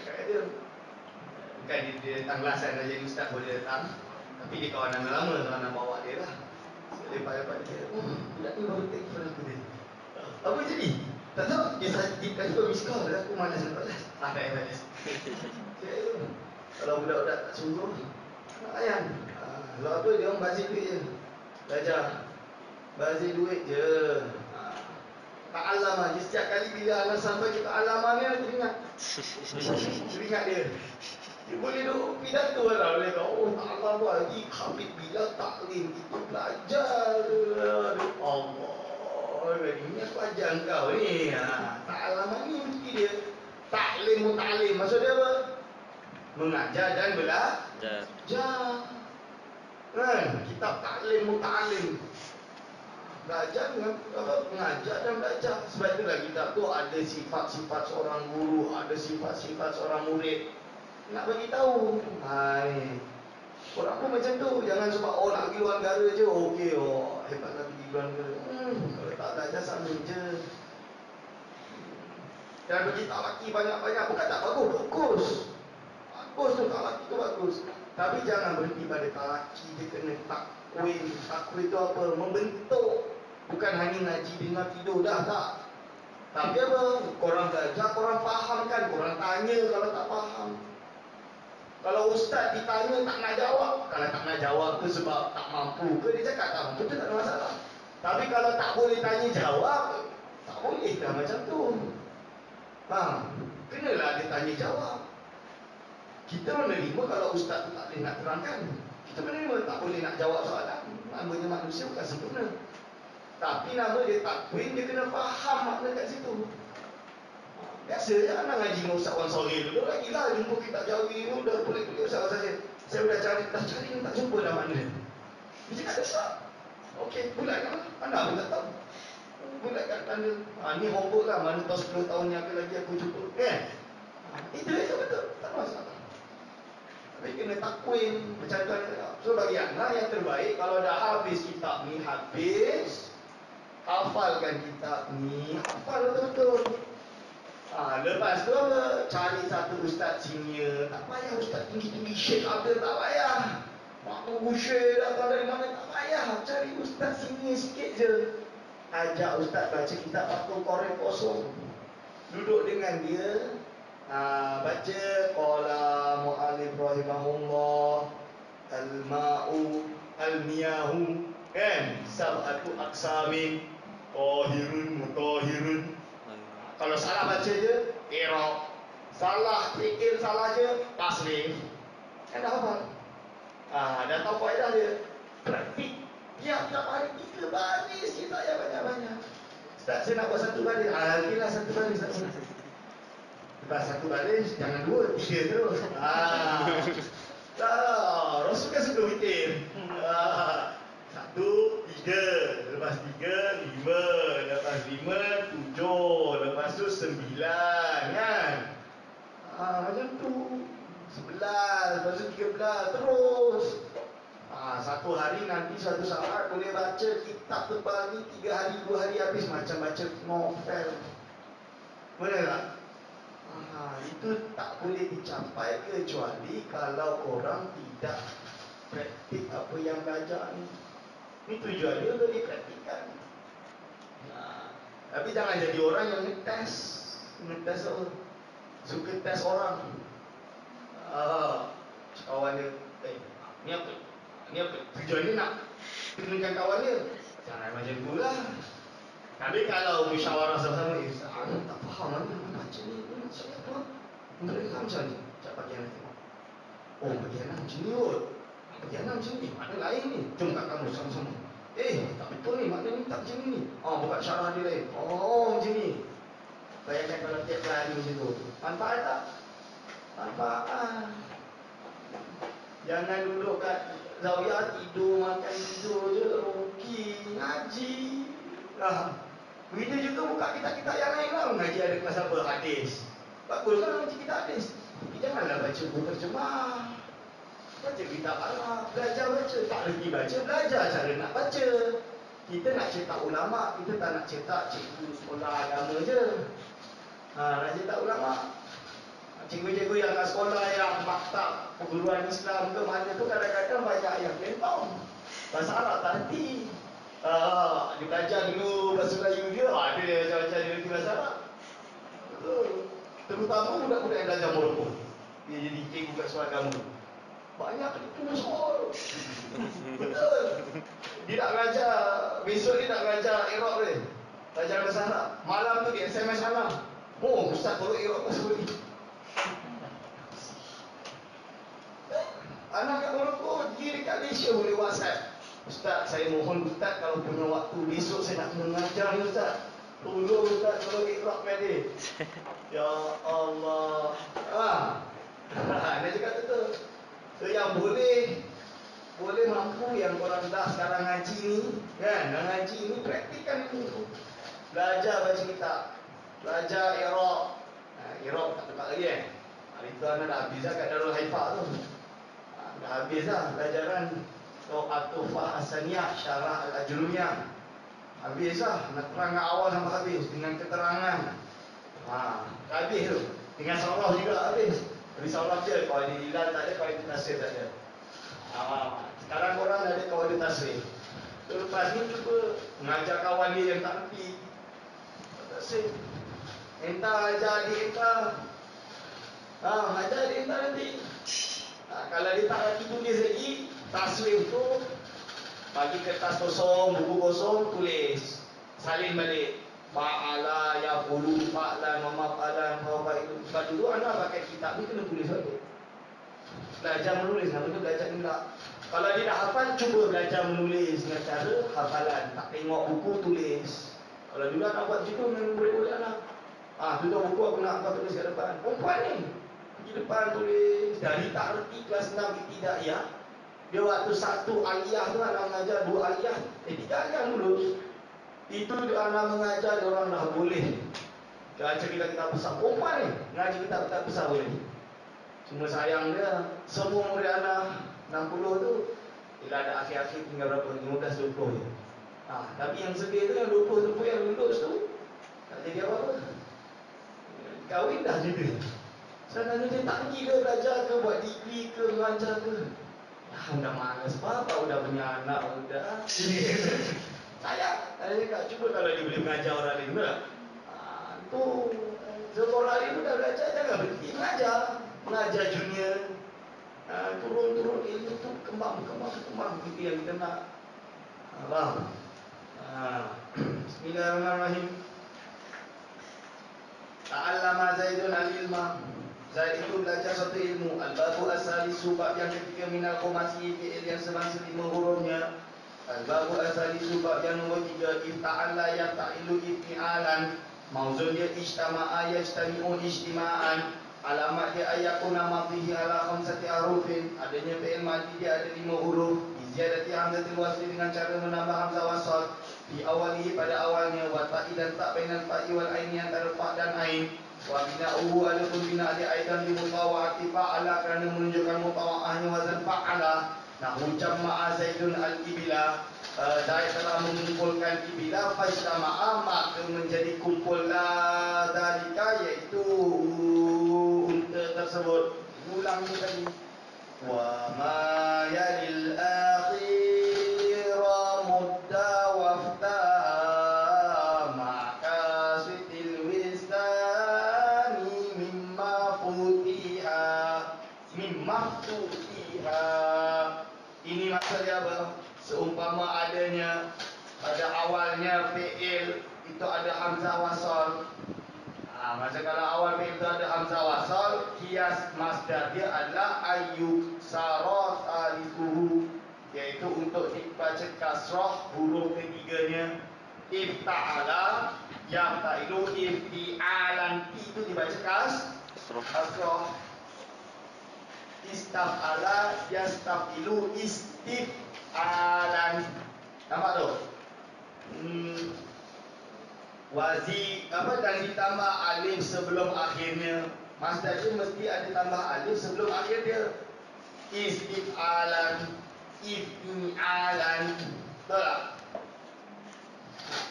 Cakap dia bukan dia datang kelas kan jadi ustaz boleh datang. Tapi dia kawan anak lama, anak bawa dia lah. Lepas-lepas dia, budak ni baru take phone aku dia. Apa jadi? Tak tahu, dia kasih kau miss call, aku malas nak balas. Tak balas. Kalau budak-budak tak sungguh, nak layan. Kalau apa, dia orang bazir duit je. Belajar. Bazir duit je. Tak alam lah. Setiap kali bila anak sampai kita alaman ni, aku ingat. Teringat dia. Dia boleh duduk pidato lah. Boleh kata, oh tak alam lagi. Habib bila taklim, itu belajar. Allah. Ini aku ajar kau ni. Ta'alaman ni mesti dia taklim muta'alim. Maksud dia apa? Mengajar dan belajar. Kan? Kitab taklim muta'alim. Belajar dengan apa? Mengajar dan belajar. Sebab itulah kitab tu ada sifat-sifat seorang guru, ada sifat-sifat seorang murid. Nak bagi tahu. Orang pun macam tu. Jangan sebab nak pergi luar negara je. Okey, hebat nak pergi luar negara. Kalau tak belajar sama je. Jangan bagi tak laki banyak-banyak. Bukan tak bagus. Bagus tu tak laki tu bagus. Tapi jangan berhenti pada tak laki. Dia kena takwin. Takwin tu apa? Membentuk. Bukan hanya ngaji dengar tidur. Dah tak. Tapi apa? Korang belajar, korang fahamkan. Korang tanya kalau tak faham. Kalau ustaz ditanya tak nak jawab. Kalau tak nak jawab tu sebab tak mampu ke, dia cakap tak mampu tu tak ada masalah. Tapi kalau tak boleh tanya jawab, tak boleh dah macam tu. Kenalah dia tanya jawab. Kita menerima kalau ustaz tu tak boleh nak terangkan. Kita menerima tak boleh nak jawab soalan. Namanya manusia bukan sempurna. Tapi nama dia takwin, dia kena faham makna kat situ. biasa je anak ngaji dengan Ustaz Wan Sore dulu. Lagi lah jumpa kitab Jawi ni, dah pelik-pelik Ustaz saya dah cari tak jumpa dah mana. Dia cakap Ustaz. Okey, bulat kan? Anak pun tak tahu. Bulat kat tanda. Ni homework lah, mana tahu 10 tahun yang akan lagi aku jumpa. Kan? Itu betul. Tak masalah. Tapi kena takwin macam tu. So bagi anak yang terbaik, kalau dah habis kitab ni, hafalkan kitab ni, hafal betul-betul. Lepas tu cari satu ustaz senior. Tak payah ustaz tinggi-tinggi Syekh Abdul, tak payah. Makmum Syekh datang dari mana, tak payah. Cari ustaz senior sikit je. Ajak ustaz baca kitab Fathul Qorib kosong. Duduk dengan dia, baca qala mu'alif rahimahullah al-ma'u al-miyahu, kan, sab'atu aqsamin tahirun mutahirun. Kalau salah baca je i'rab, salah fikir, salah je tasrif. Kan dah hafal. Dah tahu faedah dia. Praktik tiap hari 3 baris kita ya banyak-banyak. Ustaz saya nak buat 1 baris. Alhamdulillah 1 baris. Lepas 1 baris jangan 2, 3 terus. Rasul kan sudah witir. 1, 3, lepas 3, 5, lepas 5, 7, lepas tu 9, kan? Macam tu. 11, lepas tu 13, terus. Satu hari nanti suatu saat boleh baca kitab tebal ni 3 hari, 2 hari habis, macam baca novel. Boleh tak? Itu tak boleh dicapai kecuali kalau orang tidak praktik apa yang belajar ni. Ini tujuannya untuk dipraktikkan. Tapi jangan jadi orang yang ngetes apa? Suka tes orang. Kawan dia, ni apa? Tujuan dia nak kenalkan kawan dia. Jangan macam tu lah. Tapi kalau musyawarah sama-sama, tak faham mana macam ni, maksudnya apa? Mereka macam ni. Cak bagian nak tengok. Oh, bagian macam ni kot. Bagian macam ni, makna lain ni. Jom kat kamu sama-sama. Tak betul ni, makna ni tak macam ni. Bukan syarah dia lain. Macam ni. Bayangkan kalau tiap hari macam tu. Manfaat tak? Manfaat. Jangan duduk kat Zawiyah tidur, makan tidur je. Rugi, ngaji. Begitu juga buka kitab-kitab yang lain lah. Ngaji ada kelas apa? Hadis. Bagus lah ngaji kitab hadis. Tapi janganlah baca buku terjemah. Baca kitab Arab, belajar baca. Tak reti baca, belajar cara nak baca. Kita nak cetak ulama', kita tak nak cetak cikgu sekolah agama je. Nak cetak ulama'. Cikgu-cikgu yang kat sekolah, yang maktab perguruan Islam ke mana tu, kadang-kadang banyak yang pelentong. Bahasa Arab tak reti. Dia belajar dulu bahasa Melayu dia, ada macam-macam dia reti bahasa Arab. Betul. Terutama budak-budak yang belajar Morocco. Dia jadi cikgu kat sekolah agama. Banyak itu soal. Betul. Dia nak belajar, besok dia nak belajar Iraq dia. Belajar bahasa Arab. Malam tu dia SMS malam. Ustaz tolong Iraq bahasa ni. Anak kat Morocco, dia dekat Malaysia boleh WhatsApp. Ustaz, saya mohon Ustaz kalau punya waktu besok saya nak mengajar ni Ustaz. Tolong Ustaz, tolong Iraq kat dia. Ya Allah. Dia cakap betul. So yang boleh mampu, yang orang dah sekarang ngaji ni, kan, dah ngaji ni, praktikkan ini. Belajar baca kitab, belajar Iraq. Iraq tak tempat lagi hari tu anak dah habis dah kat Darul Haifah tu. Dah habis dah pelajaran At-Tuhfah As-Saniyah Syarah Al-Ajrumiyah. Habis lah, nak terang kat awal sampai habis dengan keterangan. Habis tu. Dengan sarah juga habis. Tapi sarah je, kalau dia hilal tak ada, kalau dia tasir tak ada. Sekarang korang dah ada kawan dia tasir. Lepas ni cuba mengajar kawan dia yang tak reti. Tasir. Entah ajar adik entah. Ajar adik entah nanti. Kalau dia tak reti tulis lagi, taswif tu bagi kertas kosong, buku kosong, tulis salin balik. Fa'ala, yaqulu, fa'lan, wa maf'alan, fa'ilu. Sebab dulu anak pakai kitab ni kena tulis balik. Belajar menulis, nama tu belajar nilak. Kalau dia dah hafal, cuba belajar menulis dengan cara hafalan. Tak tengok buku, tulis. Kalau dulu anak buat macam tu, memang boleh-boleh anak. Tutup buku, aku nak kau tulis kat depan. Perempuan ni pergi depan tulis. Dari tak reti kelas 6 ibtidaiyah, dia waktu 1 aliyah tu anak mengajar 2 aliyah, 3 aliyah lulus. Itu anak mengajar dia orang dah boleh baca kitab-kitab besar. Perempuan ni ngaji kitab-kitab besar boleh. Cuma sayang dia, semua murid anak 60 tu, bila ada akhir-akhir tinggal berapa? 15-20 je. Tapi yang sedih tu yang 20-20 yang lulus tu tak jadi apa-apa. Kahwin dah juga. Sebenarnya dia tak pergi ke belajar ke, buat degree ke, mengajar ke. Udah malas apa, udah punya anak, udah. Sayang. Saya cakap, cuba kalau dia boleh mengajar orang lain pula. Tu sekolah ni tu dah belajar, jangan berhenti mengajar. Mengajar junior. Turun-turun ilmu tu kembang. Itu yang kita nak. Faham? Bismillahirrahmanirrahim. Ta'allama Zaidun al-ilma. Zaid itu belajar satu ilmu. Al-babu as-salisu, bab yang ketiga, minal khomasi, fi'il yang sebangsa 5 hurufnya. Al-babu as-salisu, bab yang nombor 3, ifta'alla yafta'ilu ifti'alan. Mauzun dia ijtama'a yajtami'u ijtima'an. Alamat dia ayakuna madhihi ala khamsati arufin. Adanya fi'il madhi dia ada 5 huruf. Ziyadati hamzatil wasli dengan cara menambah hamzah wasal di awalihi pada awalnya, wa ta'i dan ta' bainal fa'i wal aini antara fa' dan ain. Wa bina'uhu adapun bina' dia aidan di mutawa'ati fa'ala kerana menunjukkan mutawa'ahnya wazan fa'ala. Nahu jamma'a Zaidun al-ibila. Zaid telah mengumpulkan ibila, fajtama'a maka menjadi kumpulah dalika, iaitu unta tersebut. Ulang ni tadi. Wa ma yalil akhira mudda waftaha maka sitil wisani mimma futiha. Ini maksudnya apa? Seumpama adanya pada awalnya fi'il itu ada hamzah wasal. Macam kalau awal fi'il itu ada hamzah wasal, kias masdar dia adalah ayyuk sarah alifuhu, iaitu untuk dibaca kasrah huruf ketiganya. Ifta'ala yafta'ilu ifti'alan, itu dibaca kasrah. Istaf'ala yastafilu istif'alan. Nampak tu? Dan ditambah alif sebelum akhirnya. Masdar dia mesti ada tambah alif sebelum akhir dia. Istif'alan, if'i'alan. Betul tak?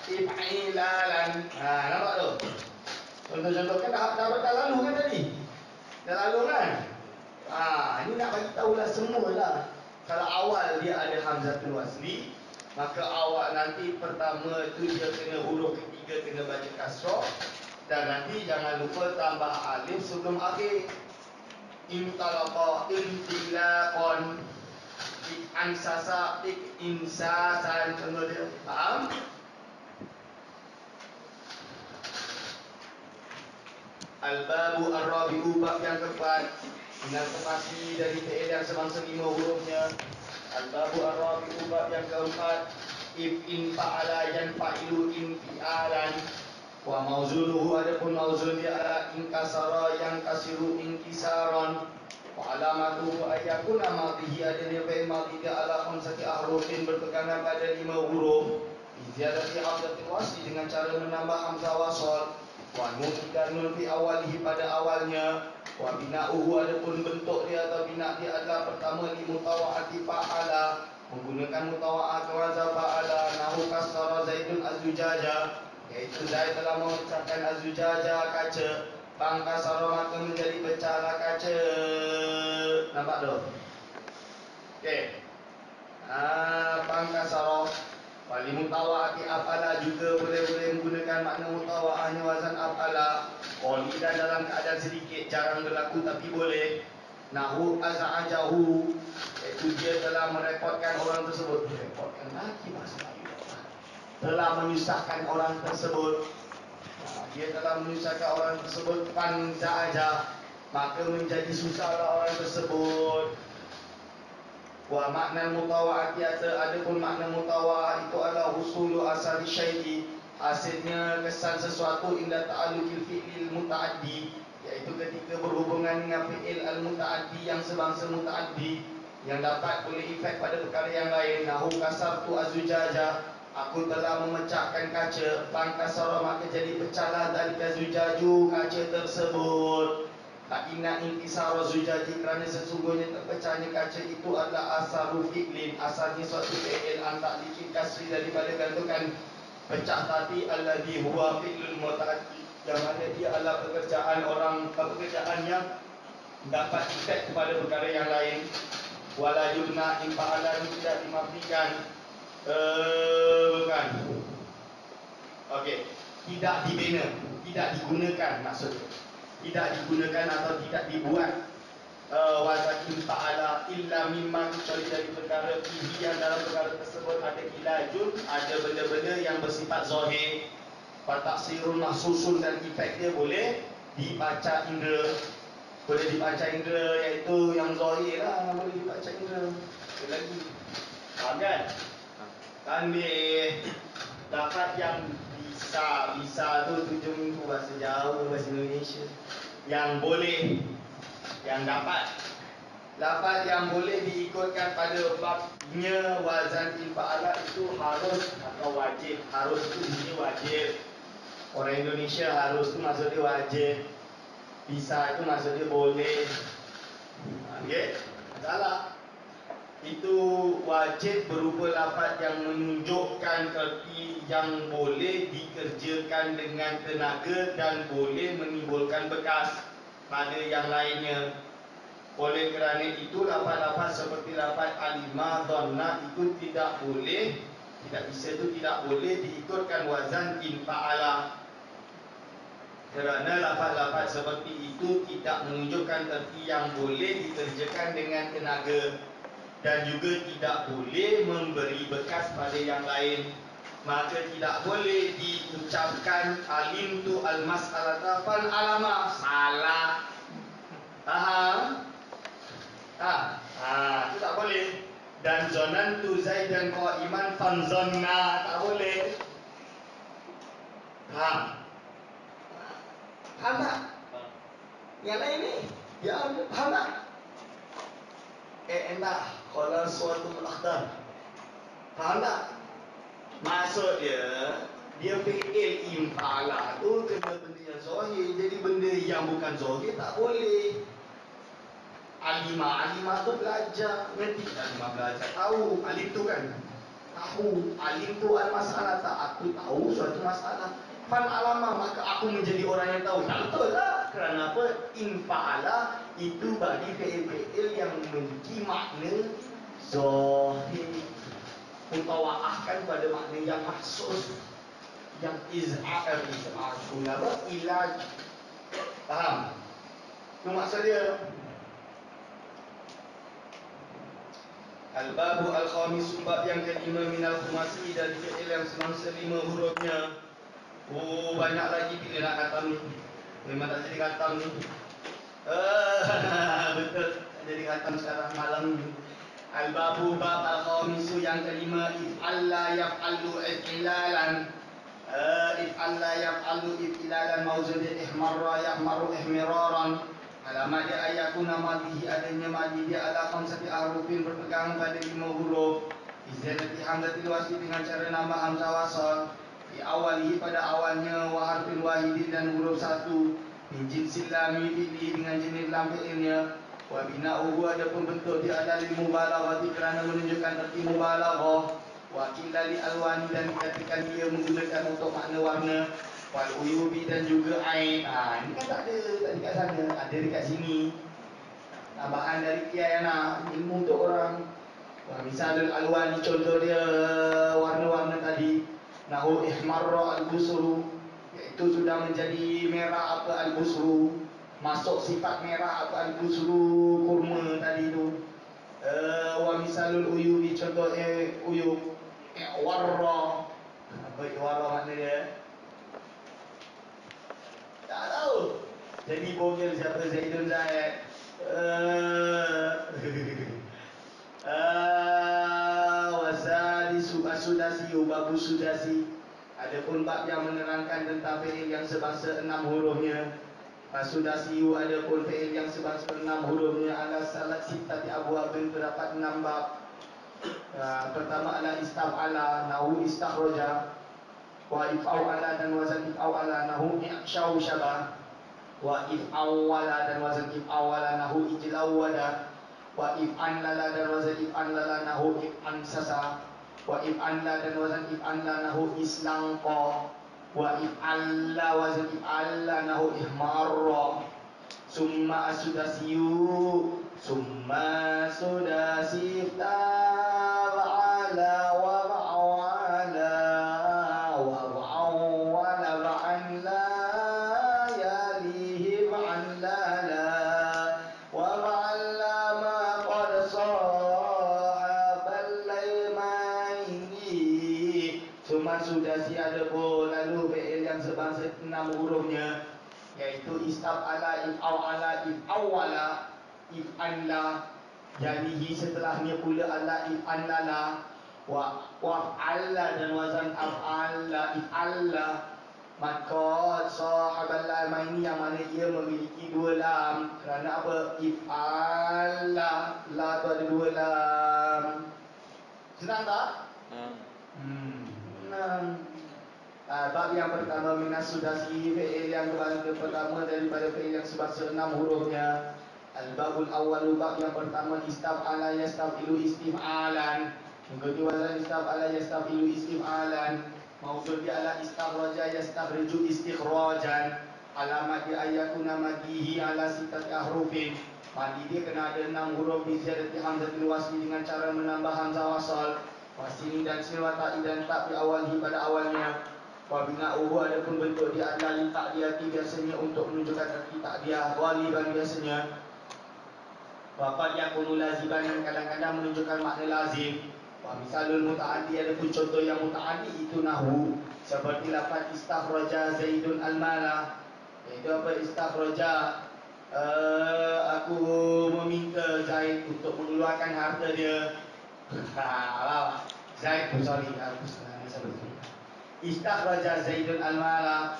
If'ilalan. Nampak tu? Contoh-contoh kan dah lalu kan tadi? Dah lalu kan? Ini nak bagi tahulah semualah. Kalau awal dia ada hamzatul wasli, maka awal nanti pertama tu dia kena huruf ketiga kena baca kasrah, dan nanti jangan lupa tambah alif sebelum akhir. Intalaqa intilaqan, ansasa insasan, contoh dia. Faham? Al-babu ar-rabi'u, bab yang keempat, dengan temasi dari fi'il yang sebangsa 5 hurufnya. Al-babu ar-rabi'u, bab yang keempat, if in fa'ala yanfa'ilu infi'alan. Wa mauzunuhu, adapun mauzun dia adalah inkasara yang kasiru inkisaron. Wa alamatuhu ayakuna madhihi, adanya fi'il madhi dia ala khamsati ahrufin, berpegangan pada 5 huruf. Ziyadati hamzatil wasli, dengan cara menambah hamzah wasal. Wa nun dan nun fi awalihi, pada awalnya. Wa bina'uhu, adapun bentuk dia atau bina' dia adalah pertama di mutawa'ati fa'ala, menggunakan mutawa'ah ke wazan fa'ala. Nahu kasara Zaidun az-zujaja, iaitu Zaid telah memecahkan az-zujaja, kaca. Bangkasara, maka menjadi pecahlah kaca. Nampak tu? Okey. Bangkasara. Wali mutawa'ati af'ala, juga boleh menggunakan makna mutawa'ahnya wazan af'ala. Qalilan, dalam keadaan sedikit, jarang berlaku tapi boleh. Nahu az'ajahu, iaitu dia telah merepotkan orang tersebut. Merepotkan lagi bahasa Melayu. Telah menyusahkan orang tersebut. Dia telah menyusahkan orang tersebut. Fanza'aja, maka menjadi susahlah orang tersebut. Wa makna mutawa'ati, adapun makna mutawa'ah itu adalah husulu asali syai'i, Hasilnya kesan sesuatu inda ta'alluqil fi'lil muta'addi, iaitu ketika berhubungan dengan fi'il al-muta'addi yang sebangsa muta'addi yang dapat boleh efek pada perkara yang lain. Nahu kasartu azujaja, aku telah memecahkan kaca. Bangkasara, maka jadi pecahlah dari zujaju, kaca tersebut. Inna intisara zujaji, kerana sesungguhnya terpecahnya kaca itu adalah asaru fi'lin, asalnya suatu fi'il antak dikit kasri, daripada gantungan pecah tadi, alladhi huwa fi'lul muta'addi, yang mana dia adalah pekerjaan yang dapat efek kepada perkara yang lain. Wala yubna in fa'alan, tidak dimabnikan, bukan. Okey, tidak dibina, tidak digunakan, maksudnya tidak digunakan atau tidak dibuat wazakin fa'ala illa mimma, kecuali dari perkara fihi, yang dalam perkara tersebut ada ilajun, ada benda-benda yang bersifat zahir. Fataksirun mahsusun, dan efek dia boleh dibaca indera. Boleh dibaca indera, iaitu yang zahir lah, boleh dibaca indera. Ada lagi, faham kan? Tanbih, dapat yang bisa tu 7 minggu bahasa Jawa, bahasa Indonesia. Yang boleh, yang dapat. Lafaz yang boleh diikutkan pada babnya wazan infa'ala itu harus atau wajib. Harus itu di sini wajib. Orang Indonesia harus itu maksudnya wajib. Bisa itu maksudnya boleh. Okey? Salah. Itu wajib berupa lafaz yang menunjukkan erti yang boleh dikerjakan dengan tenaga dan boleh menimbulkan bekas pada yang lainnya. Oleh kerana itu lafaz-lafaz seperti lafaz alima, dhanna itu tidak boleh, tidak bisa itu tidak boleh diikutkan wazan infa'ala. Kerana lafaz-lafaz seperti itu tidak menunjukkan erti yang boleh dikerjakan dengan tenaga dan juga tidak boleh memberi bekas pada yang lain. Maka tidak boleh diucapkan alim tu al-mas'alata fal alama. Salah. Faham? Itu tak boleh. Dan zonan tu zaidan qa'iman fanzonna, tak boleh. Faham tak? Yang lain ni, ya, faham tak? Entah, kalau suatu akhdar, faham tak? Maksud dia fi'il infa'ala tu kena benda yang zahir. Jadi benda yang bukan zahir tak boleh. Alimah tu belajar, ngerti tak? Alimah belajar, tahu. Alim tu kan, tahu. Alim tu al-masalah, tak? Aku tahu suatu masalah. Fan alama, maka aku menjadi orang yang tahu. Tak betul lah. Kerana apa? Infa'ala itu bagi fi'il yang memiliki makna zahir, mutawaahkan pada makna yang mahsus, yang izhar, ilaj. Faham? Itu maksud dia. Al-babu al-khamis, bab yang kelima, minal khumasi, dari fi'il yang semangsa 5 hurufnya. Banyak lagi bila nak khatam ni. Memang tak jadi khatam ni. Betul, tak jadi khatam sekarang malam ni. Al-babu bab al-khamisu, yang kelima, if'al la yaf'alu if'ilalan. If'al la yaf'alu if'ilalan, mauzudnya ihmarra yahmaru ihmiraran. Alamat dia ayakuna madihi, adanya madi dia ala khamsati ahrufin, berpegang pada 5 huruf. Izadati hamzatil wasli, dengan cara nambah hamzah wasal. Di awalihi, pada awalnya, wa harfin wahidin, dan huruf 1. Min jinsil lami fi'li, dengan jenis lam fi'ilnya. Wa bina'uhu, adapun bentuk dia adalah lil mubalaghati, kerana menunjukkan erti mubalaghah. Wa qila li alwani, dan dikatakan dia menggunakan untuk makna warna. Wal uyubi, dan juga ain. Ini kan tak ada tadi kat sana, ada dekat sini. Tambahan dari Kiayana, ilmu untuk orang. Misalnya alwani, contoh dia warna-warna tadi. Nahu ihmarra al-busru, iaitu sudah menjadi merah apa al-busru, masuk sifat merah apa al-busru, kurma tadi tu. Wa misalul uyubi, contoh uyub, warra. Apa warra makna dia? Tak tahu. Jadi bogel siapa Zaidun Zaid? Wasadi subasudasi, ubabu sudasi. Adapun bab yang menerangkan tentang fi'il yang sebangsa 6 hurufnya. Sudasiyu adapun fi'il yang sebangsa 6 hurufnya ala salat sittati abwabin, terdapat 6 bab. Pertama adalah istaf'ala, nahu istakhraja, wa if'ala dan wazan if'ala, nahu i'syau syabah, wa if'awala dan wazan if'awala, nahu ijlawada, wa if'anlala dan wazan if'anlala, nahu if'ansasa, wa if'anla dan wazan if'anla, nahu islangqa, wa if'alla wazan if'alla, nahu ihmarra. Summa asudasiyu, summa sudasi ifta'ala wa ba'awala wa ba'awala ba'anla yalihi ba'anlala wa ba'alla ma qad sahabal laymaini. Summa sudasi adapun lalu fi'il yang sebangsa 6 hurufnya, yaitu istaf'ala, if'awala, if'awala, if'anla, jadihi setelahnya pula ala if'anlala, wa'af'alla dan wazan af'alla, if'alla. Maka sahabal lam ini yang mana ia memiliki 2 lam. Kerana apa? If'alla, la tu ada 2 lam. Senang tak? Senang. Bab yang pertama minas sudasi, fi'il yang pertama daripada fi'il yang sebangsa 6 hurufnya. Al-babul awal, bab yang pertama istaf'ala yastaf'ilu istif'alan, mengikuti wazan istaf'ala yastaf'ilu istif'alan. Maudud dia ala istakhraja yastakhriju istikhrajan. Alamat dia ayakuna madihi ala sittati ahrufin. Madi dia kena ada 6 huruf bi ziyadati hamzatil wasli dengan cara menambah hamzah wasal. Wasini dan sin wa ta'i dan ta' di awalhi pada awalnya. Wa bina'uhu adapun bentuk dia adalah li ta'diyati, biasanya untuk menunjukkan arti ta'diyah, ghaliban biasanya. Wa qad yakunu laziban, yang kadang-kadang menunjukkan makna lazim. Wa misalul muta'addi, adapun contoh yang muta'addi itu nahu, seperti lafaz istakhraja Zaidun al-mala. Itu apa istakhraja? Aku meminta Zaid untuk mengeluarkan harta dia. Zaid, sorry, aku salah sebut. Istakhraja Zaidun al-mala,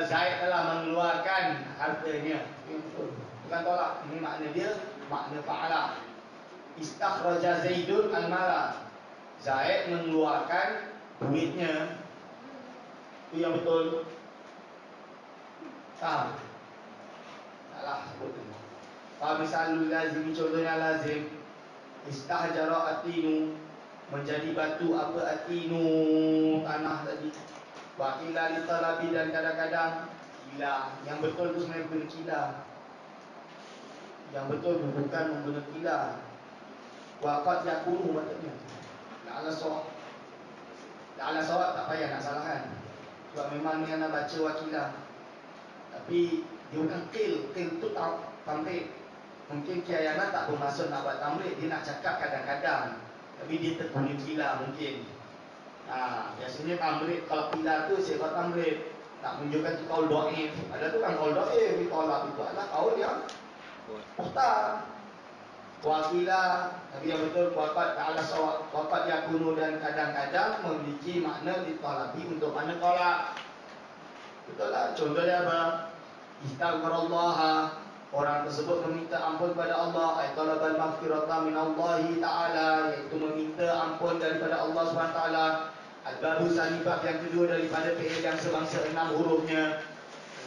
Zaid telah mengeluarkan hartanya. Bukan tolak, ini makna dia, makna fa'ala. Istakhraja Zaidun al-mala, Zaid mengeluarkan duitnya. Itu yang betul. Faham? Salah sebut ini. Misalul lazim, contohnya lazim. Istahjara atinu, menjadi batu apa atinu, tanah tadi. Wakila li talabi, dan kadang-kadang kila. Yang betul tu sebenarnya bukan kila. Yang betul tu bukan menggunakan kila. Waqad yakunu maksudnya. La'ala sawab. La'ala sawab tak payah nak salahkan. Sebab memang ni anak baca wakila. Tapi dia bukan qil. Qil tu tamrid. Mungkin kiayana tak bermaksud nak buat tamrid, dia nak cakap kadang-kadang. Tapi dia terguna kila mungkin. Biasanya tamrid, kalau kila tu sifat tamrid, nak menunjukkan tu kaul do'if. Ada tu kan kaul do'if, ditolak. Itu adalah kaul yang muhtar. Wakila, tapi yang betul waqad ta'ala sawab, waqad yakunu, dan kadang-kadang memiliki makna ditolabi untuk makna tolak. Betul lah. Contoh dia apa? Istaghfarallaha, orang tersebut meminta ampun kepada Allah, ay talabal maghfirata min Allah Ta'ala, iaitu meminta ampun daripada Allah SWT. Al-babu sani, bab yang kedua daripada fi'il yang sebangsa 6 hurufnya.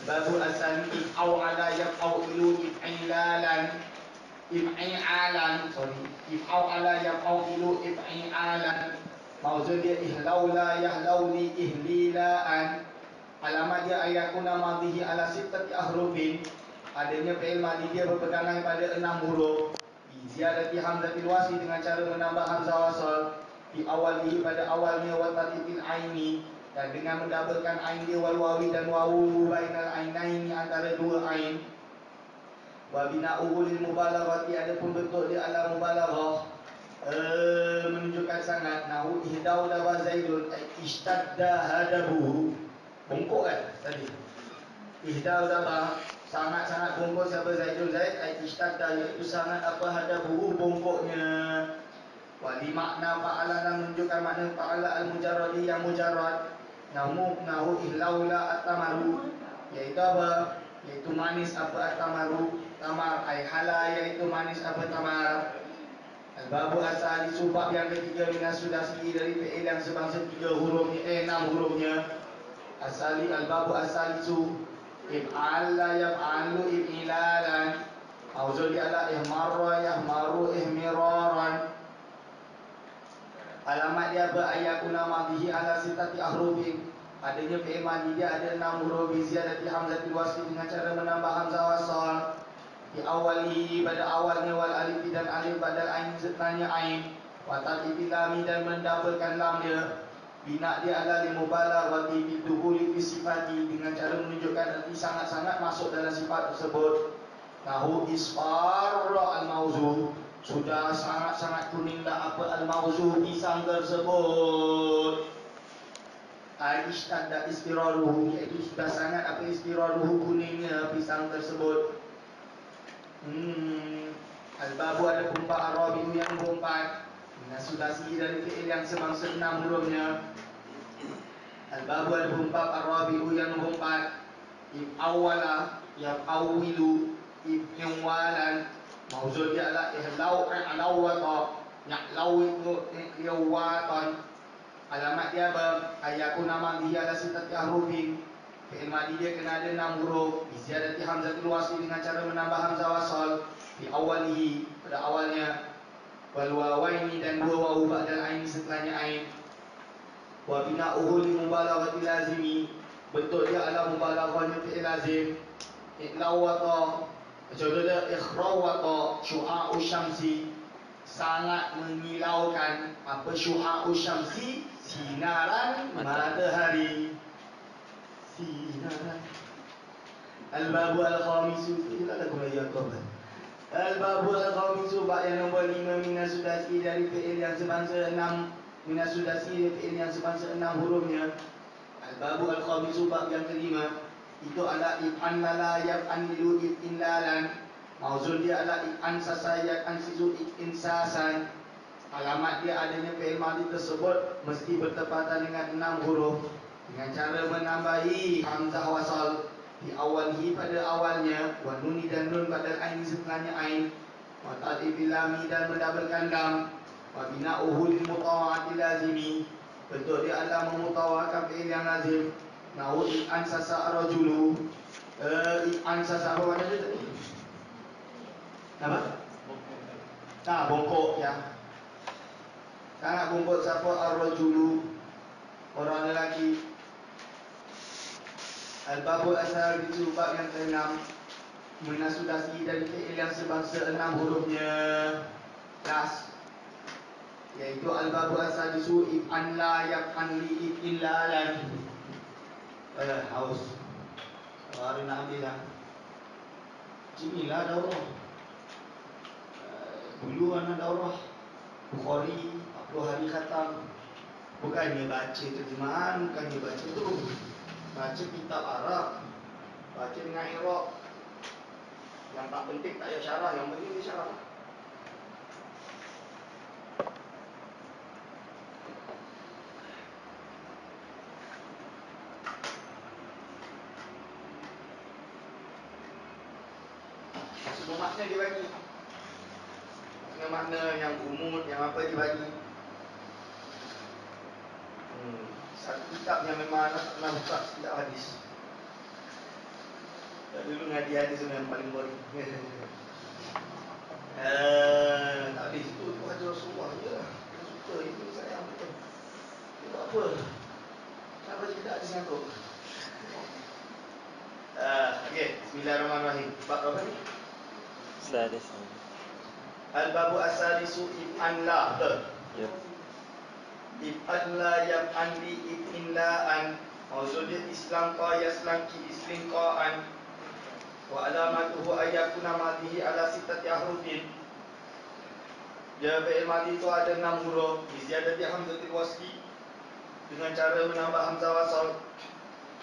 Al-babu as-sani if'aw'ala yaf'aw'ilu if'ilalan, if'i'alan, if'aw'ala yaf'aw'ilu if'i'alan. Maksud dia ihlaula yahlauli ihlilaan. Alamat dia ayakuna madhihi ala sittati ahrufin, adanya fi'il madhi dia berpegangan pada 6 huruf. Ziyadati hamzatil wasli, dengan cara menambah hamzah wasal. Di awalihi, pada awalnya, wa tatifil aini, dan dengan mendabalkan ain dia, wal wawi dan wawu, bainal ainaini, antara 2 ain. Wa bina'uhu lil mubalaghati, adapun bentuk dia ala mubalaghah, menunjukkan sangat. Nahu ihdau dawa Zaidun, ishtadda hadabuhu, bongkok kan tadi. Ihdau dawa, sangat-sangat bongkok siapa Zaidun. Zaid ishtadda, iaitu sangat apa hadabuhu, bongkoknya. Wali makna fa'ala dan menunjukkan makna fa'ala al-mujarradi yang mujarrad. Nahu ihlaula at-tamaru, iaitu apa? Iaitu manis apa at-tamaru? Tamar ay hala, iaitu manis apa tamar. Al-babu asali subab yang ketiga minas sudasi dari fi'il yang sebangsa 6 hurufnya. Asali al-babu asali su if'ala yaf'alu if'ilalan. Mauzul ala ihmarra yahmaru ihmiraran. Alamat dia berakuna madhihi ala sitati ahrufin. Adanya fi'il madhi dia ada 6 huruf ziyadati hamzatil wasli dengan cara menambah hamzah wasal. Di awali pada awalnya wal alif dan alif badal ain sertanya ain. Wa tatibi lam dan mendabelkan lam dia. Bina dia adalah limubalaghati fi dukhuli fi sifati, dengan cara menunjukkan arti sangat-sangat masuk dalam sifat tersebut. Nahu isfar al-mawzu, sudah sangat-sangat kuninglah apa al-mawzu pisang tersebut. Al-ishtadda istiraruhu, iaitu sudah sangat apa istiraruhu kuningnya pisang tersebut. Al-babu ada 4 arabiu yang 4. Nah, sudah dari fi'il yang sebangsa 6 hurufnya. Al-babu ada 4 arabiu yang 4. If awala yang awilu ifwalan. Mauzul dia adalah ihlau alawata ya'lawitu ihyawatan. Alamat dia apa? Ayakuna madhi ala sitati ahrufin. Fi'il madhi dia kena ada 6 huruf. Ziyadati hamzatul wasli, dengan cara menambah hamzah wasal di awalihi pada awalnya. Wal wawaini dan 2 wawu ba'dal ain setelahnya ain. Wa bina'uhu li mubalaghati lazimi, bentuk dia adalah mubalaghahnya fi'il lazim. Iklawata, contohnya ikhrawata syu'a'u syamsi, sangat mengilaukan apa syu'a'u syamsi, sinaran matahari. Sinaran. Al-babu al-khamisu, itulah lagu Melayu aku. Al-babu al-khamisu, bab yang nombor 5 minas sudasi dari fi'il yang sebangsa 6. Minas sudasi dari fi'il yang sebangsa 6 hurufnya. Al-babu al-khamisu, bab yang kelima, itu adalah if'an lala yaf'an lilu if'in lalan. Mauzul dia adalah if'an sasayat ansizu if'in sasan. Alamat dia adanya fi'il madhi tersebut mesti bertepatan dengan 6 huruf, dengan cara menambahi hamzah wasal di awalhi pada awalnya, wa nuni dan nun pada ain setelahnya ain, wa ta'dibil lami dan mendabelkan lam, wa bina'uhu lil mutawa'ati lazimi, bentuk dia adalah memutawakan fi'il yang lazim. Nahu an sasa rajulu, an sasa apa makna dia tadi? Apa? Nah, bongkok ya. Sangat bongkok siapa ar-rajulu, orang lelaki. Al-babu asal itu bab yang ke-6, menasudasi dari fi'il yang sebangsa 6 hurufnya. Las, iaitu al-babu asal itu if'an la yaf'an li if'in lalan. Haus. Hari nak ambil lah. Sinilah daurah. Dulu anak daurah Bukhari 40 hari khatam. Bukannya baca terjemahan, bukannya baca tu, baca kitab Arab, baca dengan Iraq. Yang tak penting tak payah syarah, yang penting dia syarah. Semua makna dia bagi. Makna yang umum, yang apa dia bagi. Satu kitab yang memang anak pernah buka kitab hadis. Dulu ngaji hadis yang paling boring. Tak habis itu aja Rasulullah je lah. Dia suka, itu sayang betul. Dia tak apa. Tak baca kitab hadis yang tu. Okey, bismillahirrahmanirrahim. Bab apa ni? Sadis. Al-babu asalisu if'an la. Ya. If'an la yaf'an li if'in la'an. Maksudnya Islam ka yaslam ki islim ka'an. Wa alamatuhu ayyakuna madhihi ala sitati ahrufin. Dia fi'il madhi itu ada 6 huruf. Ziyadati hamzatil wasli, dengan cara menambah hamzah wasal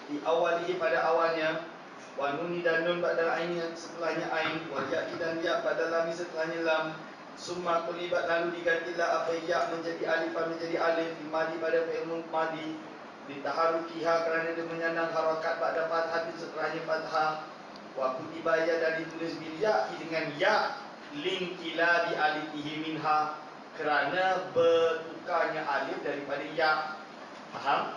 di awalihi pada awalnya. Wa nuni dan nun pada ain setelahnya ain, wa ya'i dan ya pada lam setelahnya lam, Summa kulibat lalu digantilah apa ya menjadi alifan menjadi alif di madi pada fi'il madi ditaharukiha kerana dia menyandang harakat pada fathah setelahnya fathah. Wa kutiba ya dan ditulis bil ya dengan ya linkila bi alifihi minha kerana bertukarnya alif daripada ya. Faham?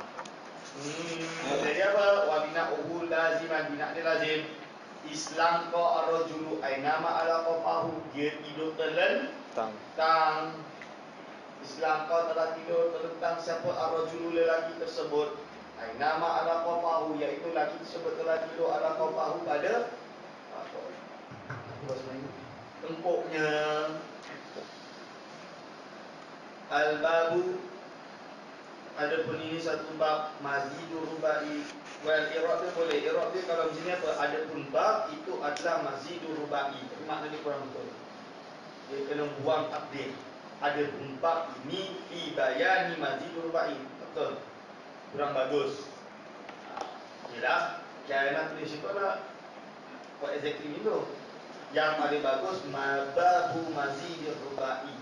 Jadi apa? Wa bina'uhu laziman, bina' dia lazim. Islam ko ar-rajulu ay nama ala qafahu, dia tidur terlentang. Islam ko telah tidur terlentang siapa ar-rajulu lelaki tersebut. Ay nama ala qafahu, iaitu lelaki tersebut telah tidur ala qafahu pada apa? Tengkuknya. Al-babu, adapun ini satu bab mazidur rubai. Well, i'rab dia boleh. I'rab dia kalau sini apa? Adapun bab itu adalah mazidur rubai. Tapi makna dia kurang betul. Dia kena buang takdir. Adapun bab ini fi bayani mazidur rubai. Betul. Kurang bagus. Yalah, jangan tulis itu lah. Buat exactly itu. Yang paling bagus babu mazidur rubai.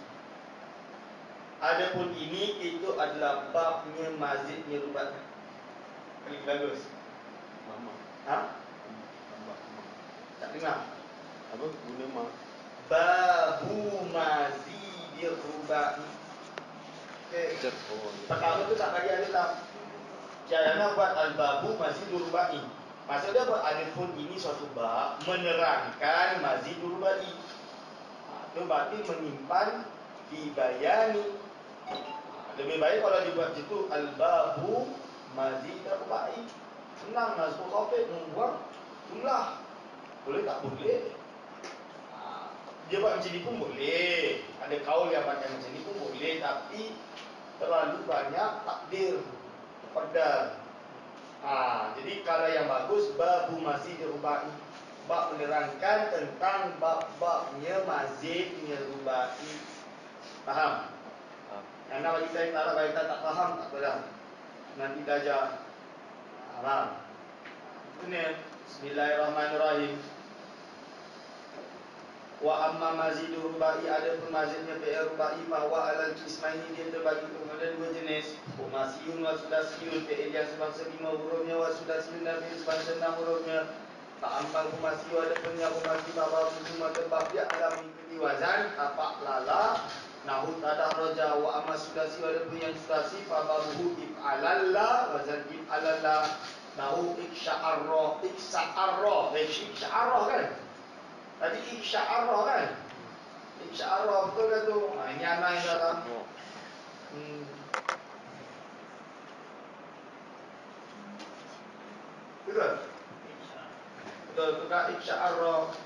Adapun ini itu adalah babnya mazidnya rubai. Paling bagus. Mama. Ha? Tambah. Tak dengar. Apa guna ma? Babu mazidir rubai. Okay. Oh. Pertama tu tak bagi alif lam. Jangan buat al-babu mazidur rubai. Maksudnya apa? Adapun ini suatu bab menerangkan mazidur rubai. Itu berarti menyimpan di bayani. Lebih baik kalau dibuat situ al-babu mazidur rubai. Senang lah, sebut khafid membuang jumlah. Boleh tak? Boleh. Dia buat macam ni pun boleh. Ada kaul yang pakai macam ni pun boleh. Tapi terlalu banyak takdir pedal. Jadi kalau yang bagus babu mazidur rubai, bab menerangkan tentang bab-babnya mazidnya rubai. Faham? Yang nak bagi saya tak, bagi tak faham tak apalah. Nanti belajar. Faham? Ini Bismillahirrahmanirrahim. Wa amma mazidur rubai, ada pun mazidnya fi'il rubai bahwa alal qismaini, dia terbagi kepada dua jenis. Masiyun wa sudasiyun, fi'il yang sebangsa 5 hurufnya, wa sudasiyun dan fi'il sebangsa 6 hurufnya. Ta'amal kumasiyu, ada pun yang kumasi bahwa semua tebab dia adalah mengikuti wazan tapak lala. Nahu tadah roja. Wa amma sudasi, ada pun yang sudasi fababuhu if'alalla, wazan if'alalla. Nahu iksya'arra, iksya'arra kan? Tadi iksya'arra kan? Iksya'arra betul kan tu? Ini anak yang dalam betul? Betul, tukar iksya'arra.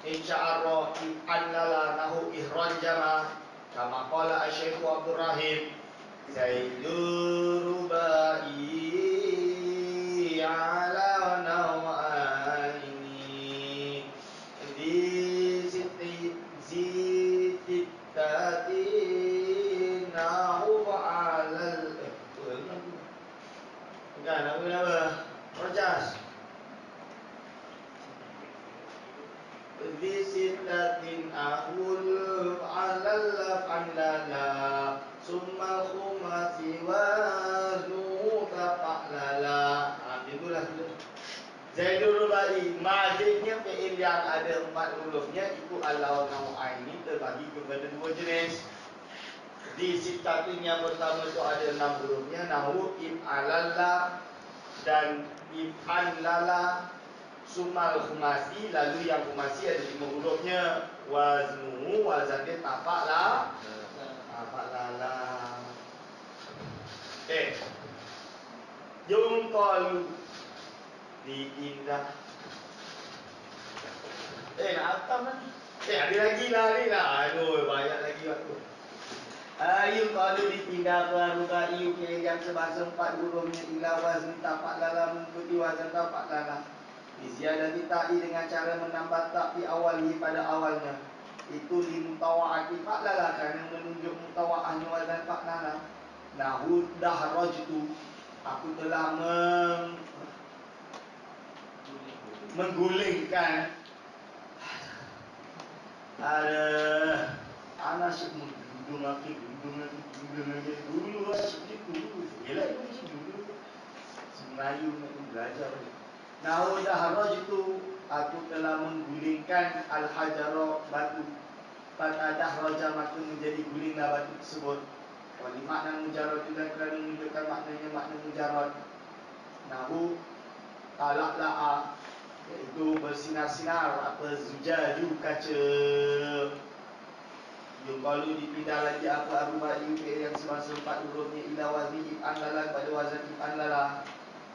Iksya'arra if'alalla nahu ihranjama. Kama qala Asy-Syaikh Abdul Rahim Zaidur rubai ala nawaini di zititati nahu alal bukan apa rojas di zitatin ahul alal pandala summa khumasi waznu tafa'lala. Itulah Zaidur rubai. Mazidnya fi'il yang ada 4 hurufnya itu ala nau'aini, terbagi kepada 2 jenis. Di sitatin yang pertama itu ada 6 hurufnya, nahu if'alalla dan if'anlala. Sumal khumasi, lalu yang khumasi ada 5 hurufnya, waznu, wazan dia tafa'la. Tafa'lala. Yungqalu dipindah. Nak atam kan? Ada lagi lah ni lah. Aduh, banyak lagi waktu. Yungqalu dipindah ke rubai yang sebahasa 4 hurufnya ila wazn tapak lala, mengikuti wazan tapak lala. Ziyadah ta'i dengan cara menambah tak di awalnya pada awalnya. Itu limutawa'ati fa'lala, kerana menunjuk mutawa'ahnya wazan fa'lala. Nahu dahrajtu, aku telah menggulingkan Ada anak asyik dudung lagi dulu asyik dulu. Yelah itu asyik dulu. Melayu nak belajar. Nahu dahraj itu aku telah menggulingkan al-hajara batu. Pada dahraja maka menjadi gulinglah batu tersebut. Wali makna mujarrad itu dan kerana menunjukkan maknanya makna mujarrad. Nahu talaqla'a, iaitu bersinar-sinar, apa zujaju kaca. Yuqalu dipindah lagi apa aruba'i yang semasa 4 hurufnya ila wazni if'an lala pada wazan if'an lala.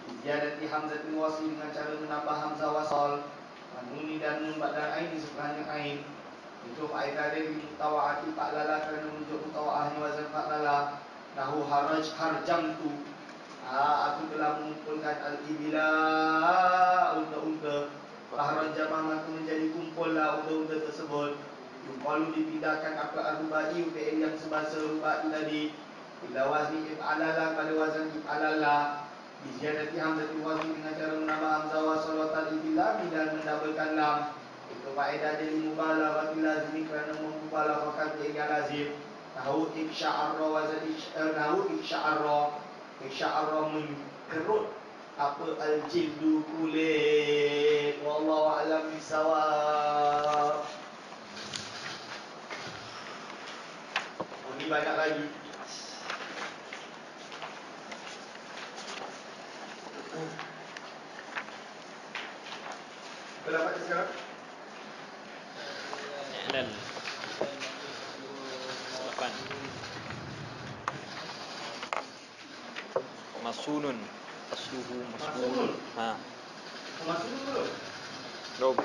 Ziyadati hamzatul wasl dengan cara menambah hamzah wasal. Nuni dan nun badan ain sebelahnya ain. Untuk faedah dia mutawa'ati fa'lala kerana menunjuk mutawa'ahnya wazan fa'lala. Nahu haraj harjam tu. Aku telah mengumpulkan al-ibila unta-unta. Harajamah maka menjadi kumpullah unta-unta tersebut. Yuqalu dipindahkan apa al-rubai fi'il yang sebahasa rubai tadi. Ila wazni if'alala pada wazan if'alala. Ziyadati hamzatul wasl dengan cara menambah hamzah wasal wa tadbilah dan mendabelkan lam. Itu faedah dari mubalaghah lazim kerana memubalaghahkan fi'il yang lazim. Nahu iksya'arra wazan nahu iksya'arra mengkerut apa al-jildu kulit. Wallahu a'lam bissawab. Ini banyak lagi. Berapa sekarang? Dan 8. Masunun. Asluhu Masunun. masunun. Masunun belum? Belum.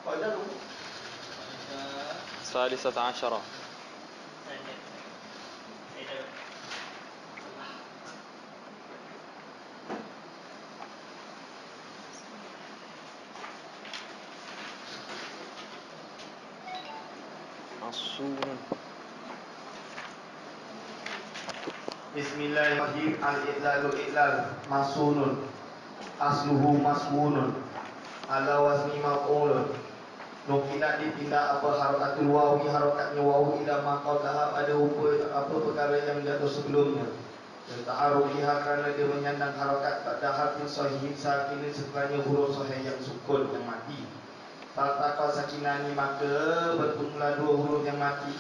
Kau dah dulu. الثالثة عشرة. Masunun. Bismillahirrahmanirrahim. Al-iqlalu iqlal masunun. Asluhu masmunun. Ala wazni maf'ulun. Nukilat dipindah apa harakatul wawi, harakatnya wawi ila maqablaha pada apa perkara yang jatuh sebelumnya. Dan ta'arufiha kerana dia menyandang harakat pada harfin sahihin sakin sebelahnya huruf sahih yang sukun yang mati. Faltaqa sakinani maka bertemulah dua huruf yang mati.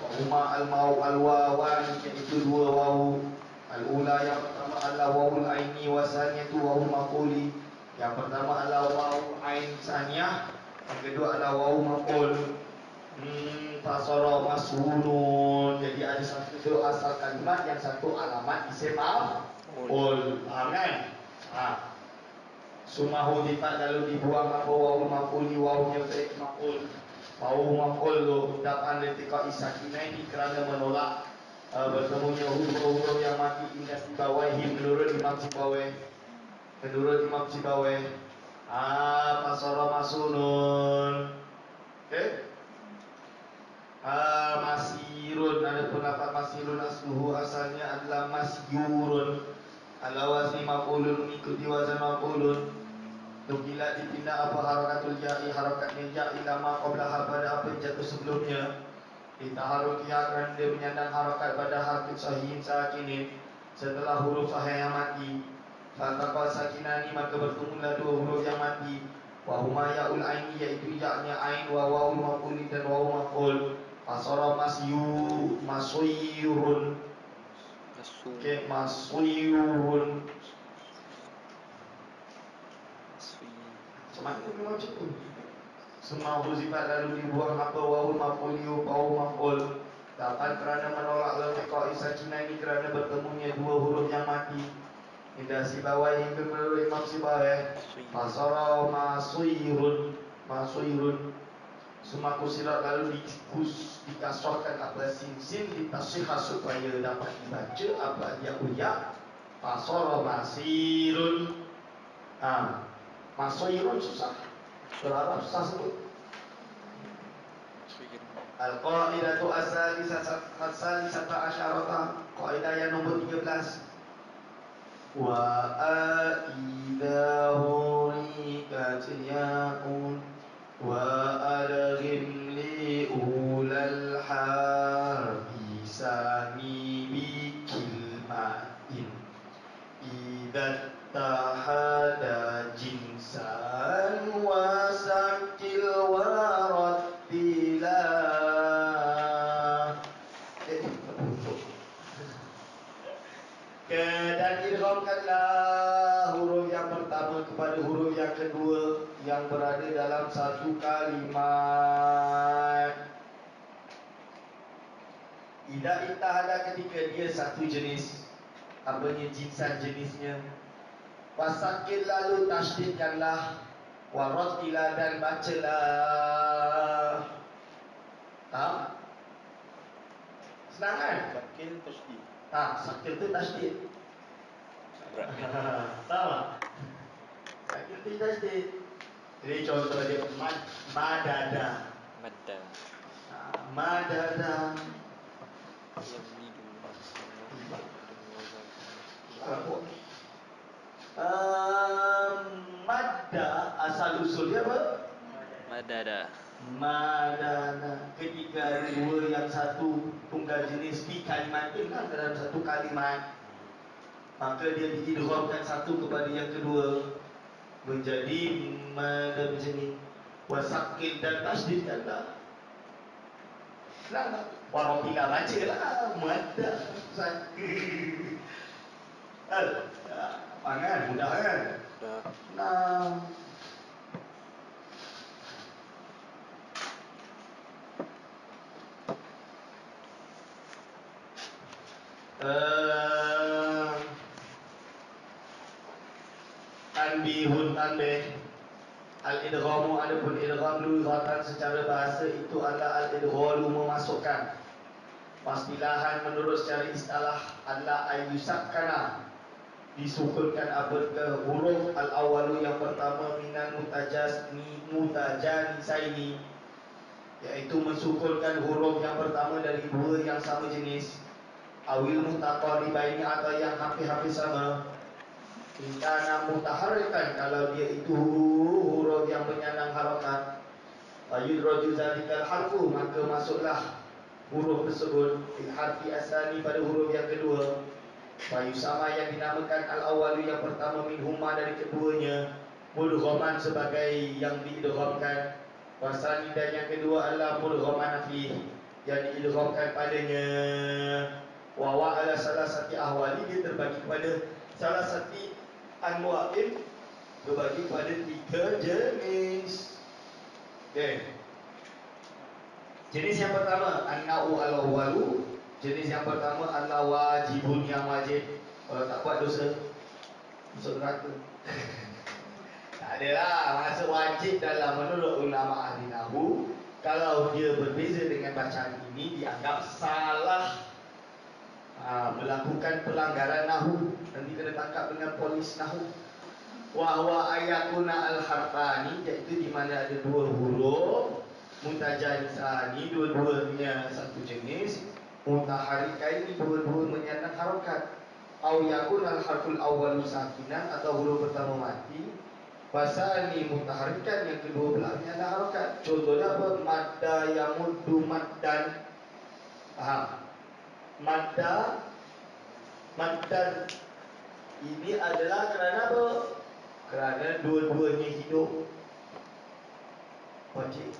Wahuma al-mau al-wawan, iaitu dua wawu. Al-ula yang pertama adalah wawul aini wasaniyatu wawu maquli. Yang pertama adalah wawu ain saniyah, yang kedua adalah wawu maqul. Fasara masunun. Jadi ada satu asal kalimat, yang satu alamat isim maf'ul. Faham kan? Sumahu difat lalu dibuang apa wawu maf'uli, wawunya baik maf'ul. Wawu maf'ul tu dapat letika isakina ini kerana menolak bertemunya huruf-huruf yang mati indah Sibawahi menurut Imam Sibawahi. Menurut Imam Sibawahi. Fasara masunun. Okey. Masirun, ada pendapat masirun asluhu asalnya adalah masyurun. Ala wazni maf'ulun, mengikuti wazan maf'ulun. Bila dipindah apa harakatul ja'i, harakatnya ja'i lama qablaha pada apa yang jatuh sebelumnya. Ditaharukiha kerana dia menyandang harakat pada harfin sahihin sakinin setelah huruf sahih yang mati. Faltaqa sakinani maka bertemulah dua huruf yang mati. Wahuma ya'ul aini, iaitu ya'nya ain, wa wawu maf'uli dan wawu maf'ul. Fasara masyurun. Okey, masyurun. Macam mana memang macam tu? Semua huruf lalu dibuang apa wawu maf'uli, wawu maf'ul. Dapat kerana menolak letika isakina ini kerana bertemunya dua huruf yang mati. Indah Sibawahi yang menurut Imam Sibawahi. Fasara masyurun. Semua kusirat lalu dikasrahkan apa sin ditasihah supaya dapat dibaca apa dia uyak. Fasara masirun. Masyurun susah. Berapa susah sebut. Al-qaidatu as-salisata asyarata. Kaidah yang nombor 13. Wa idza hurikat yaun wa adghim li ulal harbi sami bikil ma'in idza tahada jinsan wa sakil waratila. Dan idghamkanlah huruf yang pertama kepada huruf yang kedua yang berada dalam satu kalimat. Idza ittahada ketika dia satu jenis. Apanya jinsan jenisnya. Wasakil lalu tasydidkanlah. Waratila dan bacalah. Faham? Senang kan? Sakil tasydid. Sakil tu tasydid. Sama. Sakil tu tasydid. Jadi contoh dia madada. Madda. Madada. Yazidu. Madda asal usul dia apa? Madada. Madana. Ketika dua yang satu tunggal jenis di kalimat itu kan dalam satu kalimat, maka dia diidghamkan satu kepada yang kedua menjadi madam jenis. Wasakil dan tasydid kata. Senang. Warabila baca lah. Madda. Sakil. Pangan mudah kan? Dah. Nah. Tanbihun tanbih. Al-idghamu adapun idgham lughatan secara bahasa itu adalah al-idghalu memasukkan. Pastilahan menurut secara istilah adalah ayyusakkana disukunkan apakah huruf al-awalu yang pertama minan mutajanisaini, iaitu mensukunkan huruf yang pertama dari dua yang sama jenis, awil mutaqaribaini atau yang hampir-hampir sama. Kana mutaharrikan kalau dia itu huruf yang menyandang harakat, ayudraju zalikal harfu maka masuklah huruf tersebut fil harfi asani pada huruf yang kedua. Fayusama yang dinamakan al-awalu yang pertama minhuma dari keduanya mudghaman sebagai yang diidghamkan. Wasani dan yang kedua adalah mudghaman fi yang diidghamkan padanya. Wa ala salah satu ahwali dia terbagi kepada salah satu anwa'in, terbagi pada tiga jenis. Okey. Jenis yang pertama an-na'u al-awwalu. Jenis yang pertama adalah wajibun yang wajib. Kalau tak buat dosa, masuk neraka. Tak adalah masuk wajib dalam menurut ulama ahli nahwu. Kalau dia berbeza dengan bacaan ini dianggap salah, melakukan pelanggaran nahwu, nanti kena tangkap dengan polis nahwu. Wa huwa ayakuna al-harfani, iaitu di mana ada dua huruf mutajanisani, dua-duanya satu jenis, mutaharikaini, dua-dua menyandang harakat, au yakun al-harful awwal sakinan, atau huruf pertama mati, wasani mutaharikan, yang kedua pula menyandang harakat. Contohnya apa? Madda yamuddu maddan. Faham? Maddan ini adalah kerana apa? Kerana dua-duanya hidup wajib.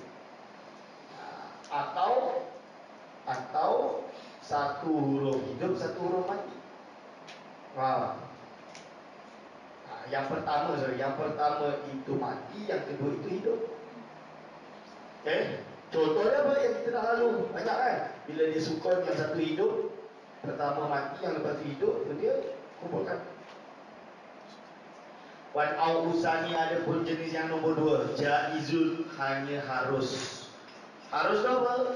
Atau satu huruf hidup, satu huruf mati. Yang pertama itu mati, yang kedua itu hidup. Contohnya apa yang kita dah lalu banyak kan? Bila dia sukun yang satu hidup, pertama mati, yang lepas itu hidup, dia kumpulkan. Wan au usani, ada pun jenis yang nombor dua, jaizul, hanya harus. Harus apa?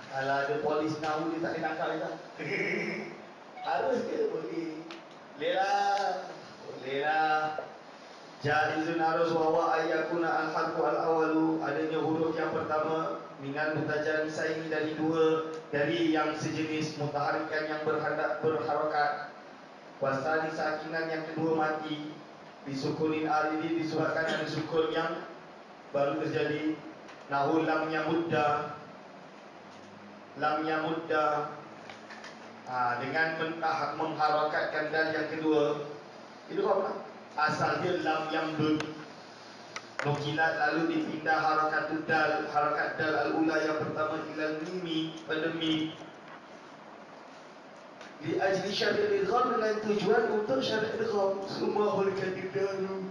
Kalau ada polis nahwu dia tak ditangkap dia. Harus ke? Boleh. Boleh lah. Jaizun harus wa ayakuna al-harfu al-awalu, adanya huruf yang pertama minal mutajanisaini dari yang sejenis mutaharikan yang berharakat. Wasani sakinan yang kedua mati. Disukunin aridi disebabkan ada sukun yang baru terjadi. Nahu lam yamudda. Dengan mengharakatkan dal yang kedua. Itu apa? Asal dia lam yamdud. Nukilat lalu dipindah harakat dal al-ula yang pertama ilal mimi pada mi. Li ajli syariat idgham dengan tujuan untuk syariat idgham. Semua huraikan dalu.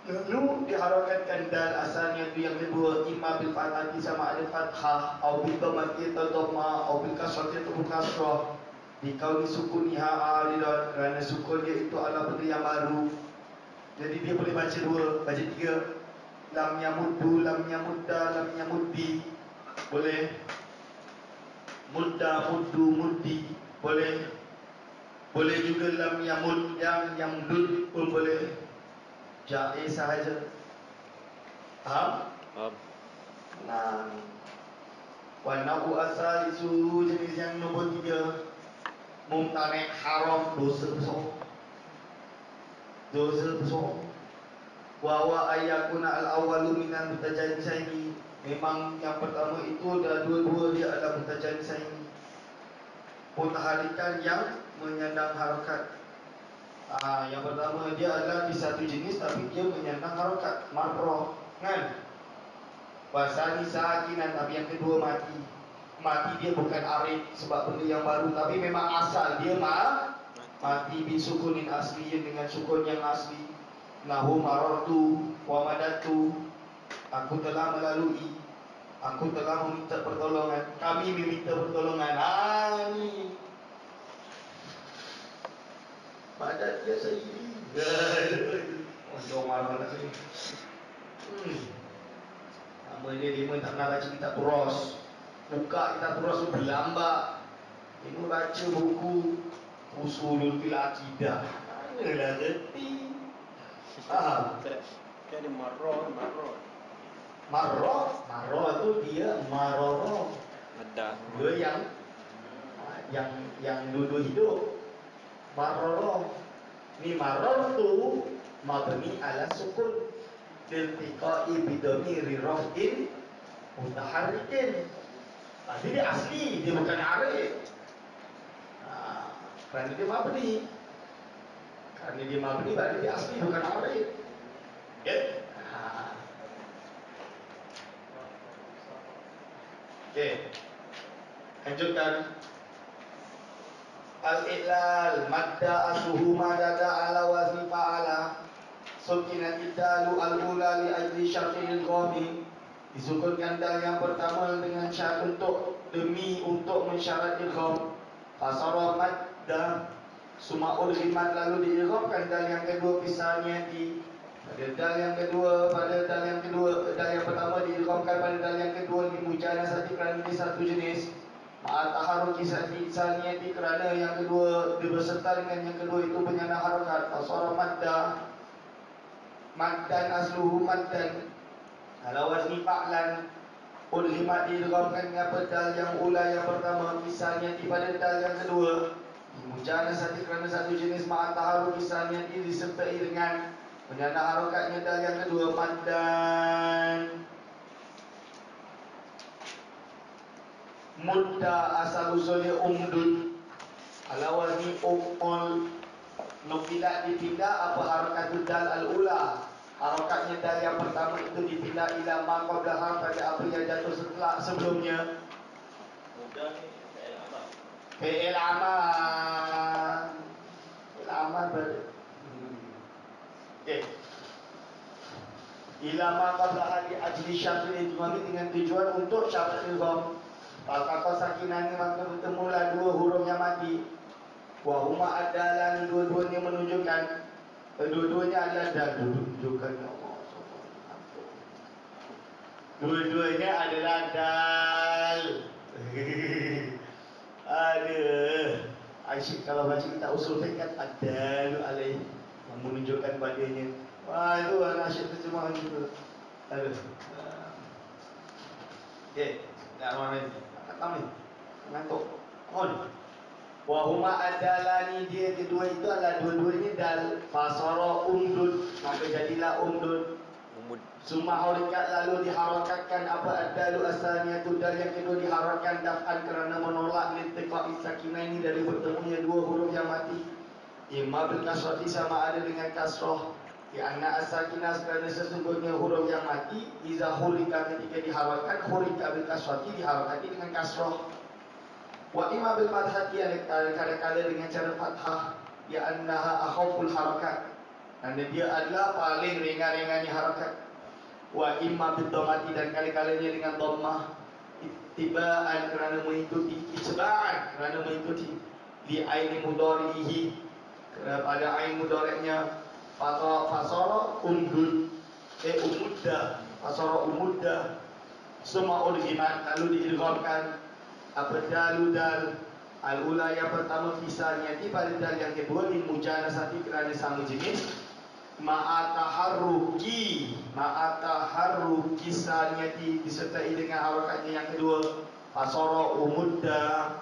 Lalu diharakatkan dal asalnya itu yang kedua, imma bil fathati sama ada fathah, atau bil dhammati atau dhamma, atau bil kasrati atau kasrah. Dikauni sukuniha aridan, kerana sukun dia itu adalah benda yang baru. Jadi dia boleh baca dua, baca tiga. Lam yamuddu, lam yamudda, lam yamuddi. Boleh. Mudda, muddu, muddi. Boleh. Boleh juga lam yamud, yang yamdud pun boleh. Jaiz sahaja. Faham? Faham. Nah, wanau asal isu jenis yang nombor 3, mumtane haram, dosa besar. Dosa besar. Wa ayyakuna al-awwalu minal mutajanisaini. Memang yang pertama itu dua-dua dia adalah mutajanisaini. Mutaharikan yang menyandang harakat. Yang pertama dia adalah di satu jenis tapi dia menyandang harakat, marrah, kan? Wasani sakinan, tapi yang kedua mati. Mati dia bukan arid sebab benda yang baru, tapi memang asal dia mati bisukunin asli dengan sukun yang asli. Nahu marartu wa madatu. Aku telah melalui, aku telah meminta pertolongan, kami meminta pertolongan. Ni Madat ya Sayyidi. Macam marah nak ni. Nama dia tak pernah baca kitab Turas. Buka kitab Turas tu berlambak. Dia baca buku Usulul fil Aqidah. Manalah reti. Faham? Kan ada marrah. Marrah tu dia marrah. Ada. Dia yang duduk hidup. Marrah. Ni marrah tu mabni ala sukun iltiqa'i bidhamiri raf'in mutaharrikin. Jadi dia asli, dia bukan arif. Kerana dia mabni. Berarti dia asli bukan arif. Okay? Okay. Lanjutkan. Al-Iqlal madda asuhu madada ala wazni fa'ala. Sukinat dalu al-ula li ajli syartil qawmi. Disukunkan dal yang pertama dengan syarat untuk mensyarat idgham. Fasara madda summa udghimat, lalu diidghamkan dal yang kedua pisahnya di dal yang pertama diidghamkan pada dal yang kedua di mujanasati kerana ini satu jenis. Ma'at taharuki saniyati, kerana yang kedua dia berserta dengan yang kedua itu penyandang harakat. Fasara maddan asluhu maddan ala wazni fa'lan. Udghimat diidghamkan dengan dal yang ula yang pertama misalnya pada dal yang kedua. Mujanasati kerana satu jenis. Ma'at taharuki saniyati disertai dengan penyandang harakatnya dal yang kedua maddan. Mudda asal usulnya umdud ala wazni umul. Nukilat dipindah apa harakatul dal al-ula. Harakatnya dal yang pertama itu dipindah ila ma qablaha, pada apa yang jatuh sebelumnya. Mudah ni fi'il amal. Fi'il amal okay. Ila ma qablaha li ajli syartil idgham, dengan tujuan untuk syarat idgham. Al-Qaqah sakinani, maka bertemulah dua huruf yang mati. Wahuma adalah dua-duanya menunjukkan. Dua-duanya adalah dal menunjukkan Allah. Dua-duanya adalah dal. Ada. Asyik kalau baca kitab usul fiqh kan adal alaih, menunjukkan padanya. Wah, itu anak asyik terjemahan juga. Ada. Okey, dah orang lagi. Kata ni. Ngantuk. On. Wa huma adalani, dia kedua itu adalah dua-duanya dal fasara umdud, maka jadilah umdud. Umud. Summa harikat, lalu diharakatkan apa adalu asalnya tu, dal yang kedua diharakkan daf'an kerana menolak litiqa'i sakinaini, dari bertemunya dua huruf yang mati. Imma bil kasrati, sama ada dengan kasrah. Ya anna as-sakinah, kerana sesungguhnya huruf yang mati iza hurika, ketika diharakkan, hurika bil kasrati, diharakati dengan kasrah. Wa imma bil fathati, kadang-kadang dengan cara fathah. Ya annaha akhaful harakat, kerana dia adalah paling ringan-ringannya harakat. Wa imma bil dhammati, dan kali-kalanya dengan dhammah. Ittiba'an, kerana mengikuti. Itba'an, kerana mengikuti. Li aini mudharihi, kerana pada ain mudhari'nya. Fasara umdud, umuddah, fasara umuddah. Summa udghimat, lalu diidghamkan apa dalu dal al-ula yang pertama kisahnya di pada dal yang kedua di mujanasati, kerana sama jenis. Ma'ataharruki kisahnya disertai dengan harakatnya yang kedua, fasara umudda.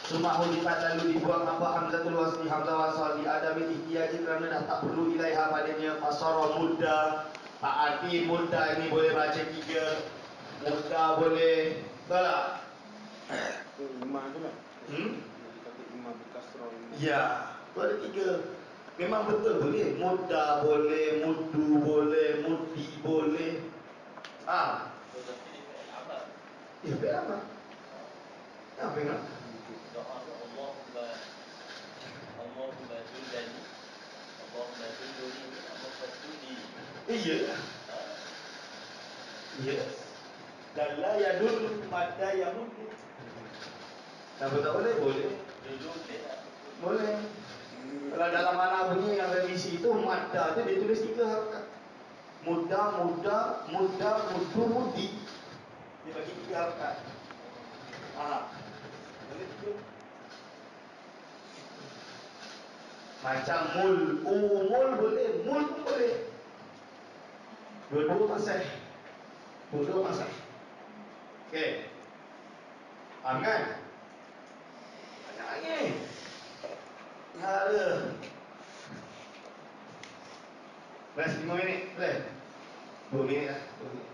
Summa hudifat, lalu dibuang apa hamzatul wasli, hamzah wasal, di adami ihtiyaji, kerana dah tak perlu ilaiha padanya, fasara mudda. Arti mudda ini boleh baca tiga, mudda boleh, betul tak? Imam tu lah. Hmm? Dia kata imam berkasrah ini. Ya, itu ada tiga. Memang betul boleh. Mudda boleh, muddu boleh, muddi boleh. Tetapi di fi'il amal. Ya, fi'il amal. Apa yang nak? Doa Allahumma juldani, Allahumma julduni, Allahumma judi. Iya. Iya. Dan la yadul madda yamuddi. Kenapa tak boleh? Boleh. Duduk dia. Boleh. Kalau dalam mana bunyi yang remisi itu, madda itu ditulis tiga harakat. Mudda, muddu, muddi. Dia bagi tiga harakat. Boleh tiga. Macam mul boleh, mul pun boleh. Dua-dua pasal. Okey. Kan? Banyak lagi. Ada. Rest 5 minit, boleh? 2 minit lah. 2 minit.